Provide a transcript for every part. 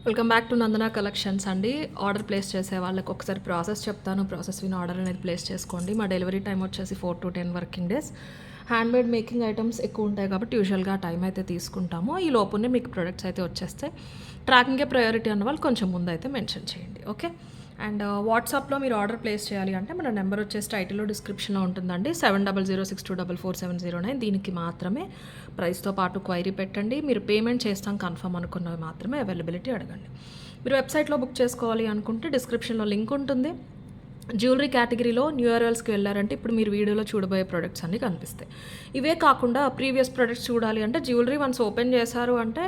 Welcome back to Nandana collections అండి. Order place చేసే వాళ్ళకి ఒకసారి ప్రాసెస్ చెప్తాను. ప్రాసెస్ విని ఆర్డర్ అనేది ప్లేస్ చేసుకోండి. మా డెలివరీ టైం వచ్చేసి 4 to 10 working days. Handmade making items ఎక్కువ ఉంటాయి కాబట్టి యూజువల్గా టైం అయితే తీసుకుంటాము. ఈ లోపునే మీకు ప్రొడక్ట్స్ అయితే వచ్చేస్తాయి. ట్రాకింగే ప్రయారిటీ అన్న వాళ్ళు కొంచెం ముందు అయితే మెన్షన్ చేయండి. ఓకే. అండ్ వాట్సాప్లో మీరు ఆర్డర్ ప్లేస్ చేయాలి అంటే మన నెంబర్ వచ్చేసి టైటిల్లో డిస్క్రిప్షన్లో ఉంటుందండి. 7006244709. దీనికి మాత్రమే ప్రైస్తో పాటు క్వైరీ పెట్టండి. మీరు పేమెంట్ చేస్తాం కన్ఫర్మ్ అనుకున్నవి మాత్రమే అవైలబిలిటీ అడగండి. మీరు వెబ్సైట్లో బుక్ చేసుకోవాలి అనుకుంటే డిస్క్రిప్షన్లో లింక్ ఉంటుంది. జ్యువెలరీ కేటగిరీలో న్యూ అరైవల్స్కి వెళ్ళారంటే ఇప్పుడు మీరు వీడియోలో చూడబోయే ప్రొడక్ట్స్ అన్నీ కనిపిస్తాయి. ఇవే కాకుండా ప్రీవియస్ ప్రొడక్ట్స్ చూడాలి అంటే జ్యువెలరీ వన్స్ ఓపెన్ చేశారు అంటే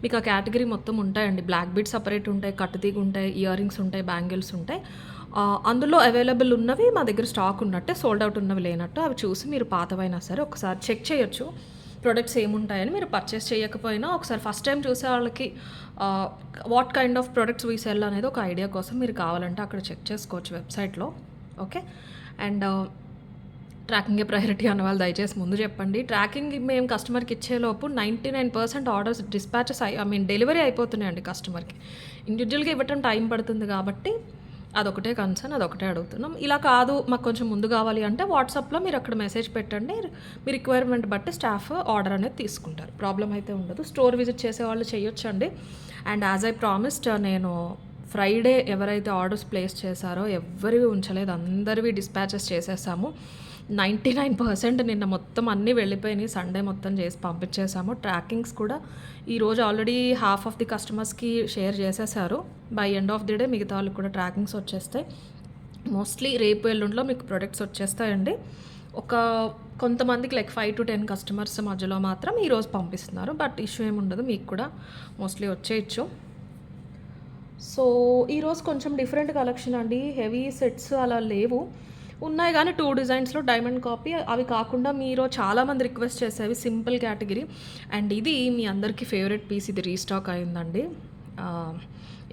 మీకు ఆ కేటగిరీ మొత్తం ఉంటాయండి. బ్లాక్ బీడ్స్ సపరేట్ ఉంటాయి, కట్టుతీగ ఉంటాయి, ఇయర్ రింగ్స్ ఉంటాయి, బ్యాంగిల్స్ ఉంటాయి. అందులో అవైలబుల్ ఉన్నవి మా దగ్గర స్టాక్ ఉన్నట్టే, సోల్డ్ అవుట్ ఉన్నవి లేనట్టు అవి చూసి మీరు పాతవైనా సరే ఒకసారి చెక్ చేయొచ్చు. ప్రొడక్ట్స్ ఏముంటాయని మీరు పర్చేస్ చేయకపోయినా ఒకసారి ఫస్ట్ టైం చూసే వాళ్ళకి what kind of products we cell అనేది ఒక ఐడియా కోసం మీరు కావాలంటే అక్కడ చెక్ చేసుకోవచ్చు వెబ్సైట్లో. ఓకే. అండ్ ట్రాకింగే ప్రయారిటీ అన్న వాళ్ళు దయచేసి ముందు చెప్పండి. ట్రాకింగ్ మేము కస్టమర్కి ఇచ్చేలోపు 99% ఆర్డర్స్ డిస్పాచెస్ డెలివరీ అయిపోతున్నాయండి కస్టమర్కి. ఇండివిజువల్గా ఇవ్వటం టైం పడుతుంది కాబట్టి అదొకటే కన్సర్న్, అదొకటే అడుగుతున్నాం. ఇలా కాదు మాకు కొంచెం ముందు కావాలి అంటే వాట్సాప్లో మీరు అక్కడ మెసేజ్ పెట్టండి. మీ రిక్వైర్మెంట్ బట్టి స్టాఫ్ ఆర్డర్ అనేది తీసుకుంటారు. ప్రాబ్లం అయితే ఉండదు. స్టోర్ విజిట్ చేసే వాళ్ళు చేయొచ్చండి. అండ్ యాజ్ ఐ ప్రామిస్డ్ నేను ఫ్రైడే ఎవరైతే ఆర్డర్స్ ప్లేస్ చేశారో ఎవరివి ఉంచలేదు, అందరివి డిస్పాచెస్ చేసేసాము. 99% నిన్న మొత్తం అన్నీ వెళ్ళిపోయినాయి. సండే మొత్తం చేసి పంపించేసాము. ట్రాకింగ్స్ కూడా ఈరోజు ఆల్రెడీ హాఫ్ ఆఫ్ ది కస్టమర్స్కి షేర్ చేసేసారు. By end of the day మిగతా వాళ్ళకి కూడా ట్రాకింగ్స్ వచ్చేస్తాయి. మోస్ట్లీ రేపు ఎల్లుండిలో మీకు ప్రొడక్ట్స్ వచ్చేస్తాయండి. కొంతమందికి 5 to 10 కస్టమర్స్ మధ్యలో మాత్రం ఈరోజు పంపిస్తున్నారు. బట్ ఇష్యూ ఏమి ఉండదు, మీకు కూడా మోస్ట్లీ వచ్చేయచ్చు. సో ఈరోజు కొంచెం డిఫరెంట్ కలెక్షన్ అండి. హెవీ సెట్స్ అలా లేవు, ఉన్నాయి కానీ 2 డిజైన్స్లో డైమండ్ కాపీ. అవి కాకుండా మీరు చాలామంది రిక్వెస్ట్ చేసేవి సింపుల్ కేటగిరీ. అండ్ ఇది మీ అందరికీ ఫేవరెట్ పీస్. ఇది రీస్టాక్ అయిందండి.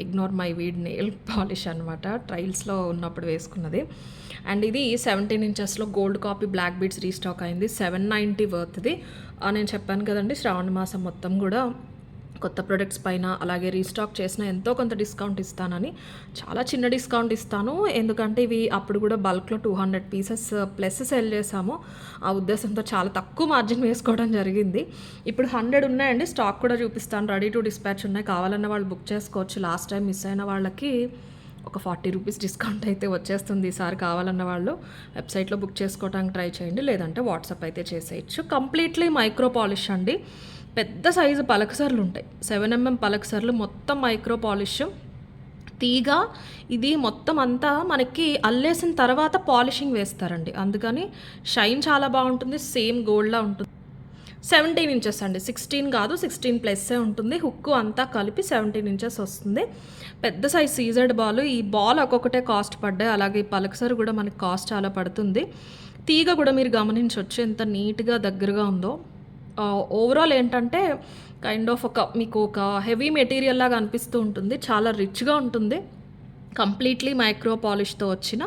Ignore my weird nail polish అనమాట. ట్రయల్స్లో ఉన్నప్పుడు వేసుకున్నది. అండ్ ఇది 17 inchesలో gold copy black beads restock అయింది. 790 వర్త్ది. నేను చెప్పాను కదండి, శ్రావణ మాసం మొత్తం కూడా కొత్త ప్రొడక్ట్స్ పైన అలాగే రీస్టాక్ చేసిన ఎంతో కొంత డిస్కౌంట్ ఇస్తానని. చాలా చిన్న డిస్కౌంట్ ఇస్తాను, ఎందుకంటే ఇవి అప్పుడు కూడా బల్క్లో 200 pieces ప్లస్ సెల్ చేసాము. ఆ ఉద్దేశంతో చాలా తక్కువ మార్జిన్ వేసుకోవడం జరిగింది. ఇప్పుడు 100 ఉన్నాయండి. స్టాక్ కూడా చూపిస్తాను. రెడీ టు డిస్పాచ్ ఉన్నాయి. కావాలన్న వాళ్ళు బుక్ చేసుకోవచ్చు. లాస్ట్ టైం మిస్ అయిన వాళ్ళకి ఒక 40 రూపీస్ డిస్కౌంట్ అయితే వచ్చేస్తుంది. ఈసారి కావాలన్న వాళ్ళు వెబ్సైట్లో బుక్ చేసుకోవడానికి ట్రై చేయండి, లేదంటే వాట్సాప్ అయితే చేసేయచ్చు. కంప్లీట్లీ మైక్రో పాలిష్ అండి. పెద్ద సైజు పలకసర్లు ఉంటాయి, 7mm పలకసర్లు, మొత్తం మైక్రో పాలిష్ తీగ. ఇది మొత్తం అంతా మనకి అల్లేసిన తర్వాత పాలిషింగ్ వేస్తారండి, అందుకని షైన్ చాలా బాగుంటుంది. సేమ్ గోల్డ్లా ఉంటుంది. 17 inches అండి, 16 కాదు, 16+ ఉంటుంది. హుక్ అంతా కలిపి 17 inches వస్తుంది. పెద్ద సైజ్ సీజర్డ్ బాల్. ఈ బాల్ ఒక్కొక్కటే కాస్ట్ పడ్డాయి. అలాగే ఈ పలకసరు కూడా మనకి కాస్ట్ చాలా పడుతుంది. తీగ కూడా మీరు గమనించవచ్చు ఎంత నీట్గా దగ్గరగా ఉందో. ఓవరాల్ ఏంటంటే కైండ్ ఆఫ్ మీకు ఒక హెవీ మెటీరియల్ లాగా అనిపిస్తూ ఉంటుంది. చాలా రిచ్గా ఉంటుంది. కంప్లీట్లీ మైక్రో పాలిష్తో వచ్చిన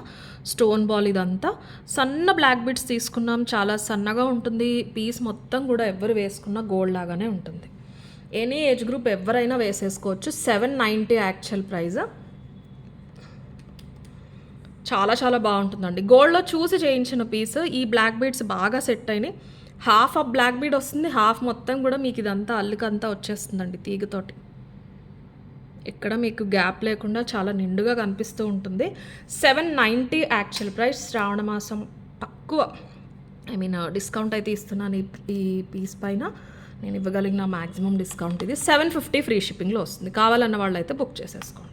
స్టోన్ బాల్. ఇదంతా సన్న బ్లాక్ బీడ్స్ తీసుకున్నాం. చాలా సన్నగా ఉంటుంది. పీస్ మొత్తం కూడా ఎవరు వేసుకున్నా గోల్డ్ లాగానే ఉంటుంది. ఎనీ ఏజ్ గ్రూప్ ఎవరైనా వేసేసుకోవచ్చు. 790 యాక్చువల్ ప్రైస్. చాలా చాలా బాగుంటుందండి. గోల్డ్లో చూసి చేయించిన పీస్. ఈ బ్లాక్ బీడ్స్ బాగా సెట్ అయినాయి. హాఫ్ ఆఫ్ బ్లాక్ బీడ్ వస్తుంది, హాఫ్ మొత్తం కూడా మీకు ఇదంతా అల్లుకంతా వచ్చేస్తుందండి తీగతోటి. ఇక్కడ మీకు గ్యాప్ లేకుండా చాలా నిండుగా కనిపిస్తూ ఉంటుంది. 790 యాక్చువల్ ప్రైస్. శ్రావణ మాసం తక్కువ డిస్కౌంట్ అయితే ఇస్తున్నాను ఈ పీస్ పైన. నేను ఇవ్వగలిగిన మ్యాక్సిమం డిస్కౌంట్ ఇది. 750 ఫ్రీ షిప్పింగ్లో వస్తుంది. కావాలన్న వాళ్ళు అయితే బుక్ చేసేసుకోండి.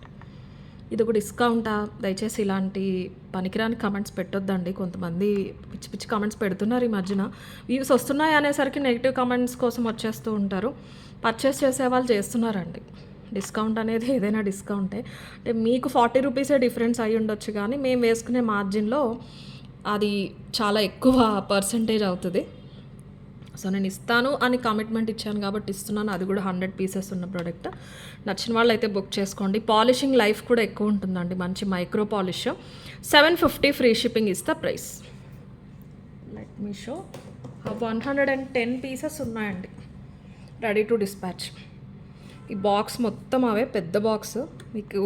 ఇది ఒక డిస్కౌంటా? దయచేసి ఇలాంటి పనికిరాని కమెంట్స్ పెట్టొద్దండి. కొంతమంది పిచ్చి పిచ్చి కమెంట్స్ పెడుతున్నారు ఈ మధ్యన. వ్యూస్ వస్తున్నాయి అనేసరికి నెగిటివ్ కమెంట్స్ కోసం వచ్చేస్తూ ఉంటారు. పర్చేస్ చేసే వాళ్ళు చేస్తున్నారండి. డిస్కౌంట్ అనేది ఏదైనా డిస్కౌంటే. అంటే మీకు 40 రూపీసే డిఫరెన్స్ అయ్యి ఉండొచ్చు, కానీ మేము వేసుకునే మార్జిన్లో అది చాలా ఎక్కువ పర్సంటేజ్ అవుతుంది. సో నేను ఇస్తాను అని కమిట్మెంట్ ఇచ్చాను కాబట్టి ఇస్తున్నాను. అది కూడా 100 pieces ఉన్న ప్రోడక్ట్. నచ్చిన వాళ్ళు అయితే బుక్ చేసుకోండి. పాలిషింగ్ లైఫ్ కూడా ఎక్కువ ఉంటుందండి. మంచి micro polish. 750 free shipping is the price. Let me show. 110 pieces ఉన్నాయండి రెడీ టు డిస్పాచ్. ఈ బాక్స్ మొత్తం అవే పెద్ద బాక్స్, మీకు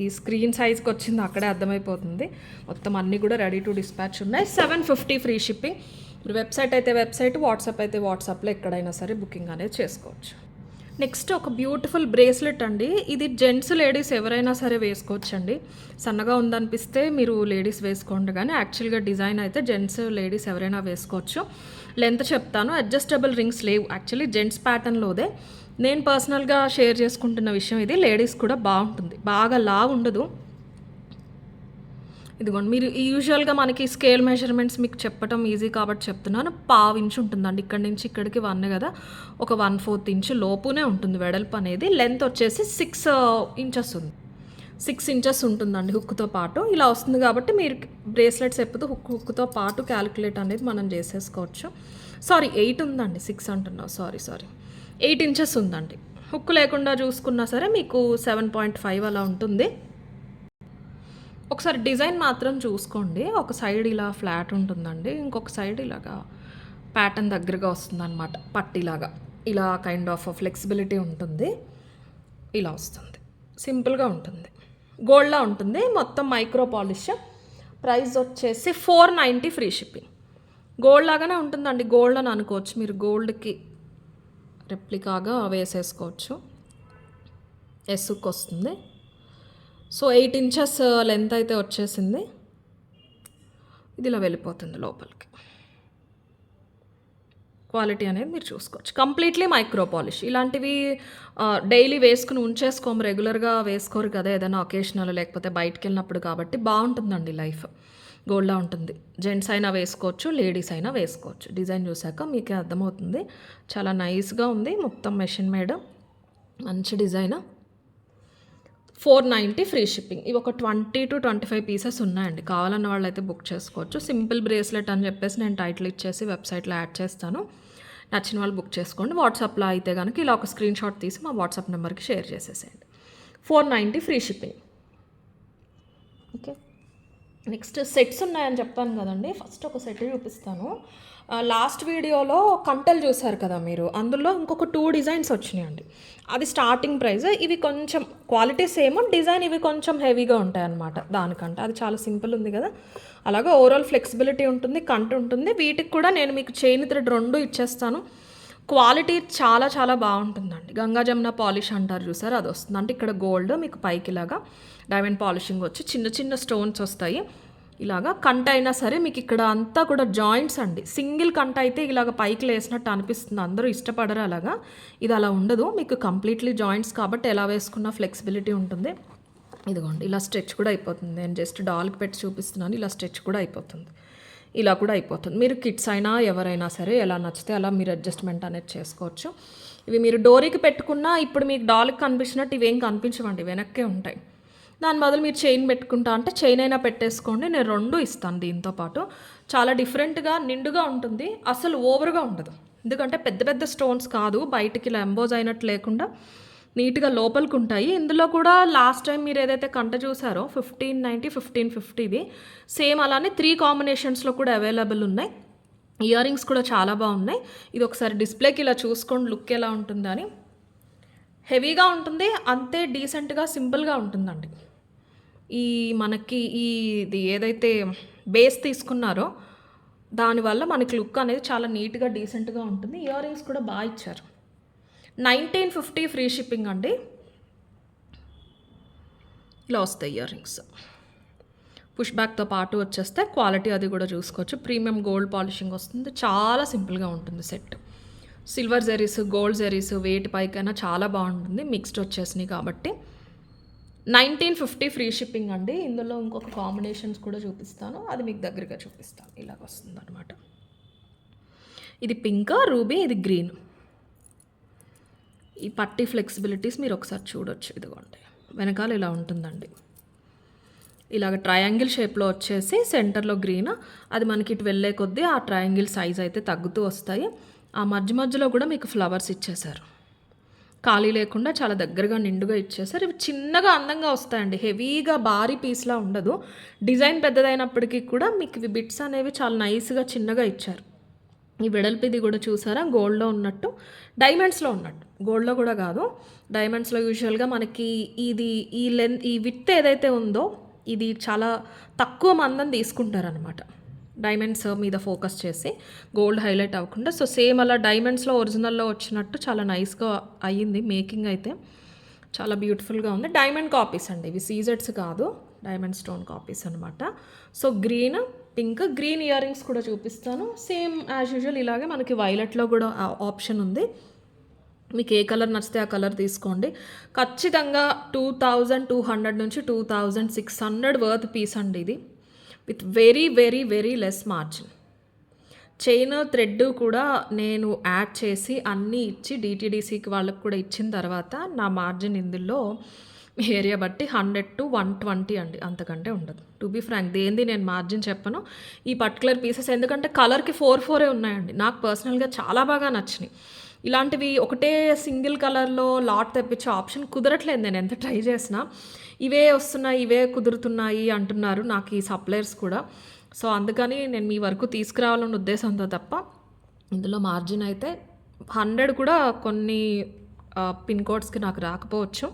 ఈ స్క్రీన్ సైజ్కి వచ్చింది అక్కడే అర్థమైపోతుంది. మొత్తం అన్నీ కూడా రెడీ టు డిస్పాచ్ ఉన్నాయి. 750 ఫ్రీ షిప్పింగ్. మీరు వెబ్సైట్ అయితే వెబ్సైట్, వాట్సాప్ అయితే వాట్సాప్లో ఎక్కడైనా సరే బుకింగ్ అనేది చేసుకోవచ్చు. నెక్స్ట్ ఒక బ్యూటిఫుల్ బ్రేస్లెట్ అండి. ఇది జెంట్స్ లేడీస్ ఎవరైనా సరే వేసుకోవచ్చు అండి. సన్నగా ఉందనిపిస్తే మీరు లేడీస్ వేసుకోండి, కానీ యాక్చువల్గా డిజైన్ అయితే జెంట్స్ లేడీస్ ఎవరైనా వేసుకోవచ్చు. లెంత్ చెప్తాను. అడ్జస్టబుల్ రింగ్స్ లేవు, యాక్చువల్లీ జెంట్స్ ప్యాటర్న్లోదే. నేను పర్సనల్గా షేర్ చేసుకుంటున్న విషయం ఇది. లేడీస్ కూడా బాగుంటుంది, బాగా లావు ఉండదు. ఇదిగోండి, మీరు యూజువల్గా మనకి స్కేల్ మెజర్మెంట్స్ మీకు చెప్పడం ఈజీ కాబట్టి చెప్తున్నాను. 1/2 ఇంచ్ ఉంటుందండి, ఇక్కడి నుంచి ఇక్కడికి 1 కదా, ఒక 1/4 ఇంచ్ లోపునే ఉంటుంది వెడల్పు అనేది. లెంత్ వచ్చేసి 6 ఇంచెస్ ఉంది, 6 ఇంచెస్ ఉంటుందండి హుక్తో పాటు. ఇలా వస్తుంది కాబట్టి మీరు బ్రేస్లెట్స్ ఎప్పుడు హుక్తో పాటు క్యాలిక్యులేట్ అనేది మనం చేసేసుకోవచ్చు. సారీ 8 ఉందండి, 6 అంటున్నావు, సారీ 8 ఇంచెస్ ఉందండి. హుక్ లేకుండా చూసుకున్నా సరే మీకు 7.5 అలా ఉంటుంది. ఒకసారి డిజైన్ మాత్రం చూసుకోండి. ఒక సైడ్ ఇలా ఫ్లాట్ ఉంటుందండి, ఇంకొక సైడ్ ఇలాగా ప్యాటర్న్ దగ్గరగా వస్తుందన్నమాట, పట్టీలాగా. ఇలా కైండ్ ఆఫ్ ఫ్లెక్సిబిలిటీ ఉంటుంది, ఇలా వస్తుంది, సింపుల్గా ఉంటుంది, గోల్డ్లా ఉంటుంది, మొత్తం మైక్రో పాలిష్. ప్రైస్ వచ్చేసి 490 ఫ్రీ షిప్పింగ్. గోల్డ్ లాగానే ఉంటుందండి, గోల్డ్ అని అనుకోవచ్చు మీరు, గోల్డ్కి రెప్లికాగా వేసేసుకోవచ్చు. ఎస్సుకు వస్తుంది. సో 8 ఇంచెస్ లెంత్ అయితే వచ్చేసింది. ఇది ఇలా వెళ్ళిపోతుంది లోపలికి. క్వాలిటీ అనేది మీరు చూసుకోవచ్చు. Completely micro polish. ఇలాంటివి డైలీ వేసుకుని ఉంచేసుకోము, రెగ్యులర్గా వేసుకోరు కదా, ఏదైనా ఒకేషనల్ లేకపోతే బయటికి వెళ్ళినప్పుడు. కాబట్టి బాగుంటుందండి లైఫ్, గోల్డ్లా ఉంటుంది. జెంట్స్ అయినా వేసుకోవచ్చు, లేడీస్ అయినా వేసుకోవచ్చు. డిజైన్ చూసాక మీకే అర్థమవుతుంది. చాలా నైస్గా ఉంది, మొత్తం మెషిన్ మేడ్, మంచి డిజైన్. 490 free shipping. ఇవి ఒక 20 to 25 పీసెస్ ఉన్నాయండి. కావాలన్న వాళ్ళు అయితే బుక్ చేసుకోవచ్చు. సింపుల్ బ్రేస్లెట్ అని చెప్పేసి నేను టైటిల్ ఇచ్చేసి వెబ్సైట్లో యాడ్ చేస్తాను. నచ్చిన వాళ్ళు బుక్ చేసుకోండి. వాట్సాప్లో అయితే కనుక ఇలా ఒక స్క్రీన్ షాట్ తీసి మా వాట్సాప్ నెంబర్కి షేర్ చేసేసేయండి. 490 free shipping. Okay, next sets ఉన్నాయని చెప్పాను కదండి. ఫస్ట్ ఒక సెట్ చూపిస్తాను. లాస్ట్ వీడియోలో కంటలు చూసారు కదా మీరు, అందులో ఇంకొక 2 డిజైన్స్ వచ్చినాయండి. అది స్టార్టింగ్ ప్రైస్. ఇవి కొంచెం క్వాలిటీ సేమ్, డిజైన్ ఇవి కొంచెం హెవీగా ఉంటాయి అన్నమాట దానికంటే. అది చాలా సింపుల్ ఉంది కదా, అలాగే ఓవరాల్ ఫ్లెక్సిబిలిటీ ఉంటుంది, కంట ఉంటుంది. వీటికి కూడా నేను మీకు చైన్ థ్రెడ్ 2 ఇచ్చేస్తాను. క్వాలిటీ చాలా చాలా బాగుంటుందండి. గంగా జమున పాలిష్ అంటారు చూసారు, అది వస్తుంది. అంటే ఇక్కడ గోల్డ్ మీకు పైకి ఇలాగా డైమండ్ పాలిషింగ్ వచ్చి చిన్న చిన్న స్టోన్స్ వస్తాయి. ఇలాగా కంట అయినా సరే మీకు ఇక్కడ అంతా కూడా జాయింట్స్ అండి. సింగిల్ కంట అయితే ఇలాగ పైకి లేసినట్టు అనిపిస్తుంది, అందరూ ఇష్టపడరు అలాగా. ఇది అలా ఉండదు, మీకు కంప్లీట్లీ జాయింట్స్ కాబట్టి ఎలా వేసుకున్న ఫ్లెక్సిబిలిటీ ఉంటుంది. ఇదిగోండి, ఇలా స్ట్రెచ్ కూడా అయిపోతుంది. నేను జస్ట్ డాల్కి పెట్టి చూపిస్తున్నాను, ఇలా స్ట్రెచ్ కూడా అయిపోతుంది, ఇలా కూడా అయిపోతుంది. మీరు కిడ్స్ అయినా ఎవరైనా సరే ఎలా నచ్చితే అలా మీరు అడ్జస్ట్మెంట్ అనేది చేసుకోవచ్చు. ఇవి మీరు డోరీకి పెట్టుకున్నా ఇప్పుడు మీకు డాల్కి కనిపించినట్టు ఇవేం కనిపించవండి, వెనక్కే ఉంటాయి. దాని బదులు మీరు చైన్ పెట్టుకుంటా అంటే చైన్ అయినా పెట్టేసుకోండి. నేను 2 ఇస్తాను దీంతో పాటు. చాలా డిఫరెంట్గా నిండుగా ఉంటుంది, అసలు ఓవర్గా ఉండదు. ఎందుకంటే పెద్ద పెద్ద స్టోన్స్ కాదు, బయటికి ఇలా ఎంబోజ్ అయినట్టు లేకుండా నీట్గా లోపలికి ఉంటాయి. ఇందులో కూడా లాస్ట్ టైం మీరు ఏదైతే కంట చూసారో 1590, 1550ది సేమ్ అలానే 3 కాంబినేషన్స్లో కూడా అవైలబుల్ ఉన్నాయి. ఇయర్ రింగ్స్ కూడా చాలా బాగున్నాయి. ఇది ఒకసారి డిస్ప్లేకి ఇలా చూసుకోండి లుక్ ఎలా ఉంటుందని. హెవీగా ఉంటుంది, అంతే డీసెంట్గా సింపుల్గా ఉంటుందండి. ఈ మనకి ఇది ఏదైతే బేస్ తీసుకున్నారో దానివల్ల మనకి లుక్ అనేది చాలా నీట్గా డీసెంట్గా ఉంటుంది. ఇయర్ రింగ్స్ కూడా బాగా ఇచ్చారు. 1950 ఫ్రీ షిప్పింగ్ అండి. ఇలా వస్తాయి ఇయర్ రింగ్స్, పుష్ బ్యాక్తో పాటు వచ్చేస్తే క్వాలిటీ అది కూడా చూసుకోవచ్చు. ప్రీమియం గోల్డ్ పాలిషింగ్ వస్తుంది, చాలా సింపుల్గా ఉంటుంది set. Silver zaris, gold zaris వేటి పైకైనా చాలా బాగుంటుంది. మిక్స్డ్ వచ్చేసినాయి కాబట్టి 1950 ఫ్రీ షిప్పింగ్ అండి. ఇందులో ఇంకొక కాంబినేషన్స్ కూడా చూపిస్తాను, అది మీకు దగ్గరగా చూపిస్తాను. ఇలాగ వస్తుంది అనమాట. ఇది పింక్, రూబీ, ఇది గ్రీన్. ఈ పట్టీ ఫ్లెక్సిబిలిటీస్ మీరు ఒకసారి చూడొచ్చు. ఇదిగోండి, వెనకాల ఇలా ఉంటుందండి. ఇలాగ ట్రయాంగిల్ షేప్లో వచ్చేసి సెంటర్లో గ్రీన్, అది మనకి ఇటు వెళ్ళే కొద్దీ ఆ ట్రయాంగిల్ సైజ్ అయితే తగ్గుతూ వస్తాయి. ఆ మధ్యలో కూడా మీకు ఫ్లవర్స్ ఇచ్చేసారు, ఖాళీ లేకుండా చాలా దగ్గరగా నిండుగా ఇచ్చేసారు. ఇవి చిన్నగా అందంగా వస్తాయండి, హెవీగా భారీ పీస్లా ఉండదు. డిజైన్ పెద్దదైనప్పటికీ కూడా మీకు ఇవి బిట్స్ అనేవి చాలా నైస్గా చిన్నగా ఇచ్చారు. ఈ వెడల్పిది కూడా చూసారా, గోల్డ్లో ఉన్నట్టు, డైమండ్స్లో ఉన్నట్టు. గోల్డ్‌లో కూడా కాదు. డైమండ్స్‌లో యూజువల్‌గా మనకి ఇది ఈ విడ్త్ ఏదైతే ఉందో ఇది చాలా తక్కువ మందం తీసుకుంటారనమాట. డైమండ్స్ మీద ఫోకస్ చేసి గోల్డ్ హైలైట్ అవ్వకుండా. సో సేమ్ అలా డైమండ్స్‌లో ఒరిజినల్‌లో వచ్చినట్టు చాలా నైస్‌గా అయ్యింది మేకింగ్ అయితే. చాలా బ్యూటిఫుల్‌గా ఉంది. డైమండ్ కాపీస్ అండి ఇవి, సీజెడ్స్ కాదు. డైమండ్ స్టోన్ కాపీస్ అనమాట. So green, pink, green ear rings కూడా చూపిస్తాను. సేమ్ యాజ్ యూజువల్ ఇలాగే మనకి వైలెట్‌లో కూడా ఆప్షన్ ఉంది. మీకు ఏ కలర్ నచ్చితే ఆ కలర్ తీసుకోండి. ఖచ్చితంగా 2200 నుంచి 2600 వర్త్ పీస్ అండి ఇది. With very very very less margin. Chain thread కూడా నేను యాడ్ చేసి అన్నీ ఇచ్చి డిటీడీసీకి వాళ్ళకి కూడా ఇచ్చిన తర్వాత నా మార్జిన్ ఇందులో ఏరియా బట్టి 100 to 120 అండి, అంతకంటే ఉండదు. టు బీ ఫ్రాంక్ దేంది నేను మార్జిన్ చెప్పను. ఈ పర్టికులర్ పీసెస్ ఎందుకంటే కలర్కి 4 ఉన్నాయండి. నాకు పర్సనల్గా చాలా బాగా నచ్చినాయి. ఇలాంటివి ఒకటే సింగిల్ కలర్లో లాట్ తెప్పించే ఆప్షన్ కుదరట్లేదు. నేను ఎంత ట్రై చేసినా ఇవే వస్తున్నాయి, ఇవే కుదురుతున్నాయి అంటున్నారు నాకు ఈ సప్లయర్స్ కూడా. సో అందుకని నేను మీ వరకు తీసుకురావాలన్న ఉద్దేశంతో తప్ప ఇందులో మార్జిన్ అయితే 100 కూడా కొన్ని పిన్ కోడ్స్కి నాకు రాకపోవచ్చు.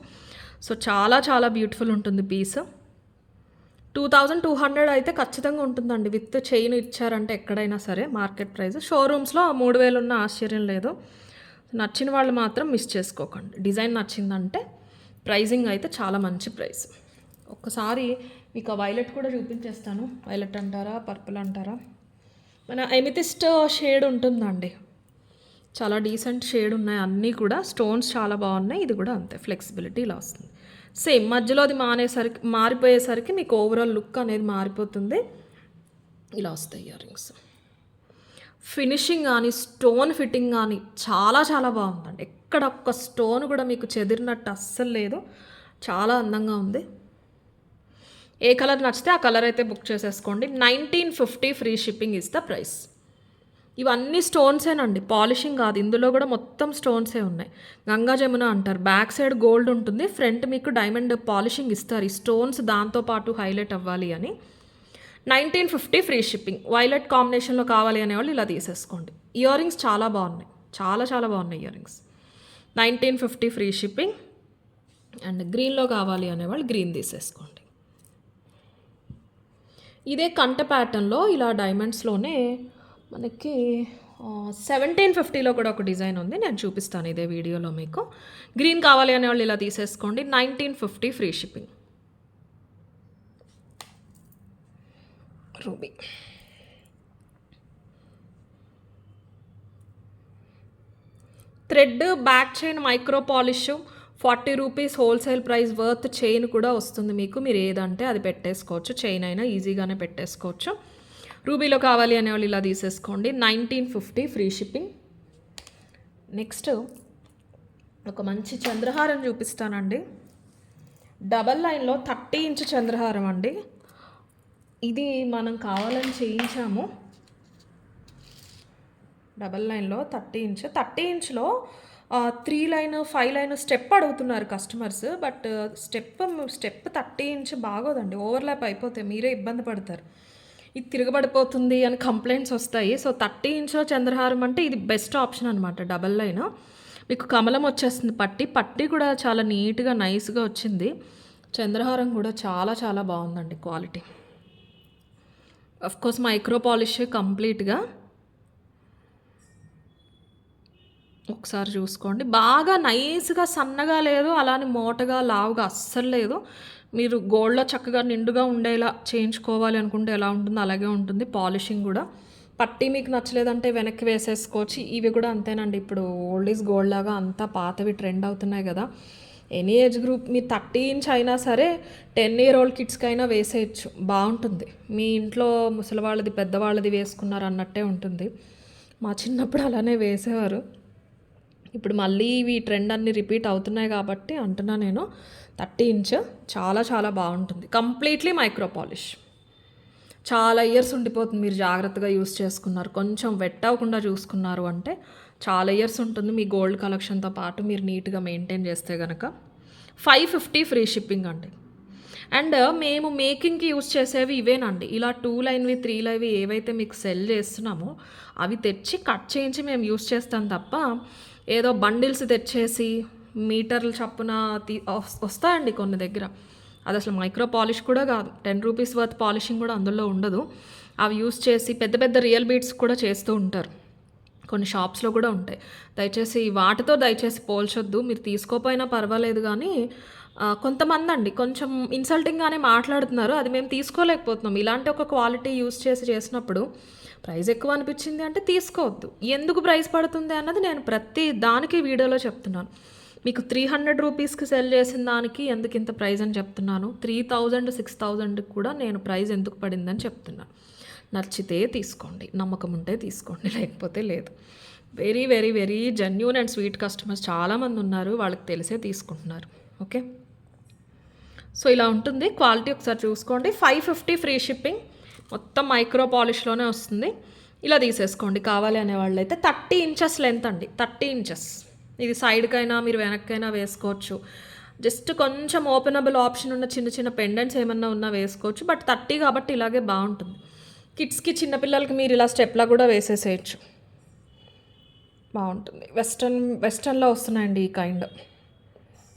సో చాలా చాలా బ్యూటిఫుల్ ఉంటుంది పీస్. 2200 అయితే ఖచ్చితంగా ఉంటుందండి విత్ చైన్ ఇచ్చారంటే ఎక్కడైనా సరే మార్కెట్ ప్రైస్. షోరూమ్స్లో 3000 ఉన్న ఆశ్చర్యం లేదు. నచ్చిన వాళ్ళు మాత్రం మిస్ చేసుకోకండి. డిజైన్ నచ్చిందంటే ప్రైజింగ్ అయితే చాలా మంచి ప్రైస్. ఒక్కసారి మీకు ఆ వైలెట్ కూడా చూపించేస్తాను. వైలెట్ అంటారా, పర్పుల్ అంటారా, మన ఎమితిస్ట్ షేడ్ ఉంటుందండి. చాలా డీసెంట్ షేడ్ ఉన్నాయి అన్నీ కూడా. స్టోన్స్ చాలా బాగున్నాయి. ఇది కూడా అంతే, ఫ్లెక్సిబిలిటీ ఇలా వస్తుంది. సేమ్ మధ్యలో అది మారిపోయేసరికి మీకు ఓవరాల్ లుక్ అనేది మారిపోతుంది. ఇలా వస్తాయి ఇయర్ రింగ్స్. ఫినిషింగ్ కానీ స్టోన్ ఫిట్టింగ్ కానీ చాలా చాలా బాగుందండి. ఎక్కడ ఒక్క స్టోన్ కూడా మీకు చెదిరినట్టు అస్సలు లేదు. చాలా అందంగా ఉంది. ఏ కలర్ నచ్చితే ఆ కలర్ అయితే బుక్ చేసేసుకోండి. 1950 free shipping is the price. ఇవన్నీ స్టోన్సేనండి, పాలిషింగ్ కాదు. ఇందులో కూడా మొత్తం స్టోన్సే ఉన్నాయి. గంగా జమున అంటారు. బ్యాక్ సైడ్ గోల్డ్ ఉంటుంది, ఫ్రంట్ మీకు డైమండ్ పాలిషింగ్ ఇస్తారు. ఈ స్టోన్స్ దాంతోపాటు హైలైట్ అవ్వాలి అని. 1950 ఫ్రీ షిప్పింగ్. వైలెట్ కాంబినేషన్లో కావాలి అనేవాళ్ళు ఇలా తీసేసుకోండి. ఇయర్ రింగ్స్ చాలా బాగున్నాయి, చాలా చాలా బాగున్నాయి ear rings. 1950 free shipping. And గ్రీన్లో కావాలి అనేవాళ్ళు గ్రీన్ తీసేసుకోండి. ఇదే కంట ప్యాటర్న్లో ఇలా డైమండ్స్లోనే మనకి 1750లో కూడా ఒక డిజైన్ ఉంది, నేను చూపిస్తాను ఇదే వీడియోలో మీకు. గ్రీన్ కావాలి అనేవాళ్ళు ఇలా తీసేసుకోండి. 1950 free shipping. Ruby. Thread back chain micro polish 40 rupees wholesale price worth chain కూడా వస్తుంది మీకు. మీరు ఏదంటే అది పెట్టేసుకోవచ్చు. చైన్ అయినా ఈజీగానే పెట్టేసుకోవచ్చు. రూబీలో కావాలి అనేవాళ్ళు ఇలా తీసేసుకోండి. 1950 ఫ్రీ షిప్పింగ్. నెక్స్ట్ ఒక మంచి చంద్రహారం చూపిస్తానండి. డబల్ లైన్లో 30 ఇంచ్ చంద్రహారం అండి. ఇది మనం కావాలని చేయించాము. డబల్ లైన్లో 30 ఇంచ్లో 3 లైన్ 5 లైన్ స్టెప్ అడుగుతున్నారు కస్టమర్స్. బట్ స్టెప్ 30 ఇంచ్ బాగోదండి, ఓవర్లాప్ అయిపోతే మీరే ఇబ్బంది పడతారు. ఇది తిరగబడిపోతుంది అని కంప్లైంట్స్ వస్తాయి. సో 30 ఇంచ్లో చంద్రహారం అంటే ఇది బెస్ట్ ఆప్షన్ అనమాట. డబల్ లైన్ మీకు కమలం వచ్చేస్తుంది. పట్టి కూడా చాలా నీట్గా నైస్గా వచ్చింది. చంద్రహారం కూడా చాలా చాలా బాగుందండి క్వాలిటీ. అఫ్కోర్స్ మైక్రో పాలిష్ కంప్లీట్గా. ఒకసారి చూసుకోండి. బాగా నైస్గా సన్నగా లేదు, అలానే మోటగా లావుగా అస్సలు లేదు. మీరు గోల్డ్లో చక్కగా నిండుగా ఉండేలా చేయించుకోవాలి అనుకుంటే ఎలా ఉంటుందో అలాగే ఉంటుంది. పాలిషింగ్ కూడా పట్టి మీకు నచ్చలేదంటే వెనక్కి వేసేసుకోవచ్చు. ఇవి కూడా అంతేనండి. ఇప్పుడు ఓల్డ్ ఈజ్ గోల్డ్ లాగా అంతా పాతవి ట్రెండ్ అవుతున్నాయి కదా. ఎనీ ఏజ్ గ్రూప్ మీ 30 ఇంచ్ అయినా సరే 10 year old కిడ్స్కి అయినా వేసేయచ్చు, బాగుంటుంది. మీ ఇంట్లో ముసలివాళ్ళది పెద్దవాళ్ళది వేసుకున్నారు అన్నట్టే ఉంటుంది. మా చిన్నప్పుడు అలానే వేసేవారు. ఇప్పుడు మళ్ళీ ఇవి ట్రెండ్ అన్నీ రిపీట్ అవుతున్నాయి కాబట్టి అంటున్నా నేను. 30 ఇంచ్ చాలా చాలా బాగుంటుంది. Completely micro polish. చాలా ఇయర్స్ ఉండిపోతుంది మీరు జాగ్రత్తగా యూస్ చేసుకున్నారు, కొంచెం వెట్ అవ్వకుండా చూసుకున్నారు అంటే చాలా ఇయర్స్ ఉంటుంది మీ గోల్డ్ కలెక్షన్తో పాటు మీరు నీట్గా మెయింటైన్ చేస్తే కనుక. 550 ఫ్రీ షిప్పింగ్ అండి. అండ్ మేము మేకింగ్‌కి యూజ్ చేసేవి ఇవేనండి. ఇలా 2 లైన్‌వి, 3 లైన్‌వి ఏవైతే మీకు సెల్ చేస్తున్నామో, అవి తెచ్చి కట్ చేయించి మేము యూజ్ చేస్తాం తప్ప, ఏదో బండిల్స్ తెచ్చేసి మీటర్ల చప్పున వస్తాయండి కొన్ని దగ్గర. అదసలు మైక్రో పాలిష్ కూడా కాదు. 10 రూపీస్ వర్త్ పాలిషింగ్ కూడా అందులో ఉండదు. అవి యూజ్ చేసి పెద్ద పెద్ద రియల్ బీడ్స్ కూడా చేస్తూ ఉంటారు. కొన్ని షాప్స్‌లో కూడా ఉంటాయి. దయచేసి పోల్చొద్దు. మీరు తీసుకోపోయినా పర్వాలేదు గానీ, కొంతమందండి కొంచెం ఇన్సల్టింగ్‌గానే మాట్లాడుతున్నారు. అది మేము తీసుకోలేకపోతున్నాం. ఇలాంటి ఒక క్వాలిటీ యూజ్ చేసినప్పుడు ప్రైస్ ఎక్కువ అనిపించింది అంటే తీసుకోవద్దు. ఎందుకు ప్రైస్ పడుతుంది అన్నది నేను ప్రతి దానికి వీడియోలో చెప్తున్నాను. మీకు 300 రూపీస్‌కి సెల్ చేసిన దానికి ఎందుకు ఇంత ప్రైస్ అని చెప్తున్నాను. 3000, 6000కి కూడా నేను ప్రైస్ ఎందుకు పడిందని చెప్తున్నాను. నచ్చితే తీసుకోండి, నమ్మకం ఉంటే తీసుకోండి, లేకపోతే లేదు. Very very very genuine and sweet customers చాలామంది ఉన్నారు. వాళ్ళకి తెలిసే తీసుకుంటున్నారు. ఓకే, సో ఇలా ఉంటుంది. క్వాలిటీ ఒకసారి చూసుకోండి. 550 ఫ్రీ షిప్పింగ్. మొత్తం మైక్రో పాలిష్లోనే వస్తుంది. ఇలా తీసేసుకోండి కావాలి అనే వాళ్ళైతే. 30 ఇంచెస్ లెంత్ అండి, 30 ఇంచెస్. ఇది సైడ్కైనా మీరు వెనక్కైనా వేసుకోవచ్చు. జస్ట్ కొంచెం ఓపెనబుల్ ఆప్షన్ ఉన్న చిన్న చిన్న పెండెంట్స్ ఏమన్నా ఉన్నా వేసుకోవచ్చు. బట్ 30 కాబట్టి ఇలాగే బాగుంటుంది. కిడ్స్కి, చిన్నపిల్లలకి మీరు ఇలా స్టెప్లా కూడా వేసేసేయచ్చు, బాగుంటుంది. వెస్టర్న్లో వస్తున్నాయండి ఈ కైండ్.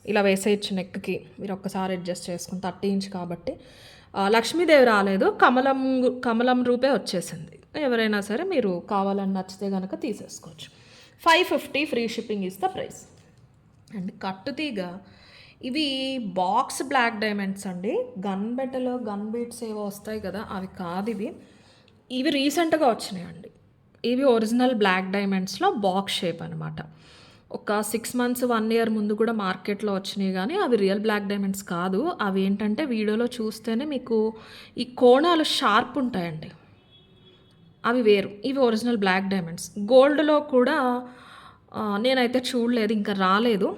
ఇలా వేసేయచ్చు నెక్కి. మీరు ఒక్కసారి అడ్జస్ట్ చేసుకుని 30 ఇంచ్ కాబట్టి. లక్ష్మీదేవి రాలేదు, కమలం రూపే వచ్చేసింది. ఎవరైనా సరే మీరు కావాలని నచ్చితే కనుక తీసేసుకోవచ్చు. 550 free shipping is the price. And కట్టుతీగ ఇవి బాక్స్ బ్లాక్ డైమండ్స్ అండి. గన్ బీట్స్ ఏవో వస్తాయి కదా, అవి కాదు ఇవి రీసెంట్గా వచ్చినాయండి. ఇవి ఒరిజినల్ బ్లాక్ డైమండ్స్లో బాక్స్ షేప్ అనమాట. ఒక 6 months 1 year ముందు కూడా మార్కెట్లో వచ్చినాయి, కానీ అవి రియల్ బ్లాక్ డైమండ్స్ కాదు. అవి ఏంటంటే వీడియోలో చూస్తేనే మీకు ఈ కోణాలు షార్ప్ ఉంటాయండి, అవి వేరు. ఇవి ఒరిజినల్ బ్లాక్ డైమండ్స్. గోల్డ్లో కూడా నేనైతే చూడలేదు, ఇంకా రాలేదు.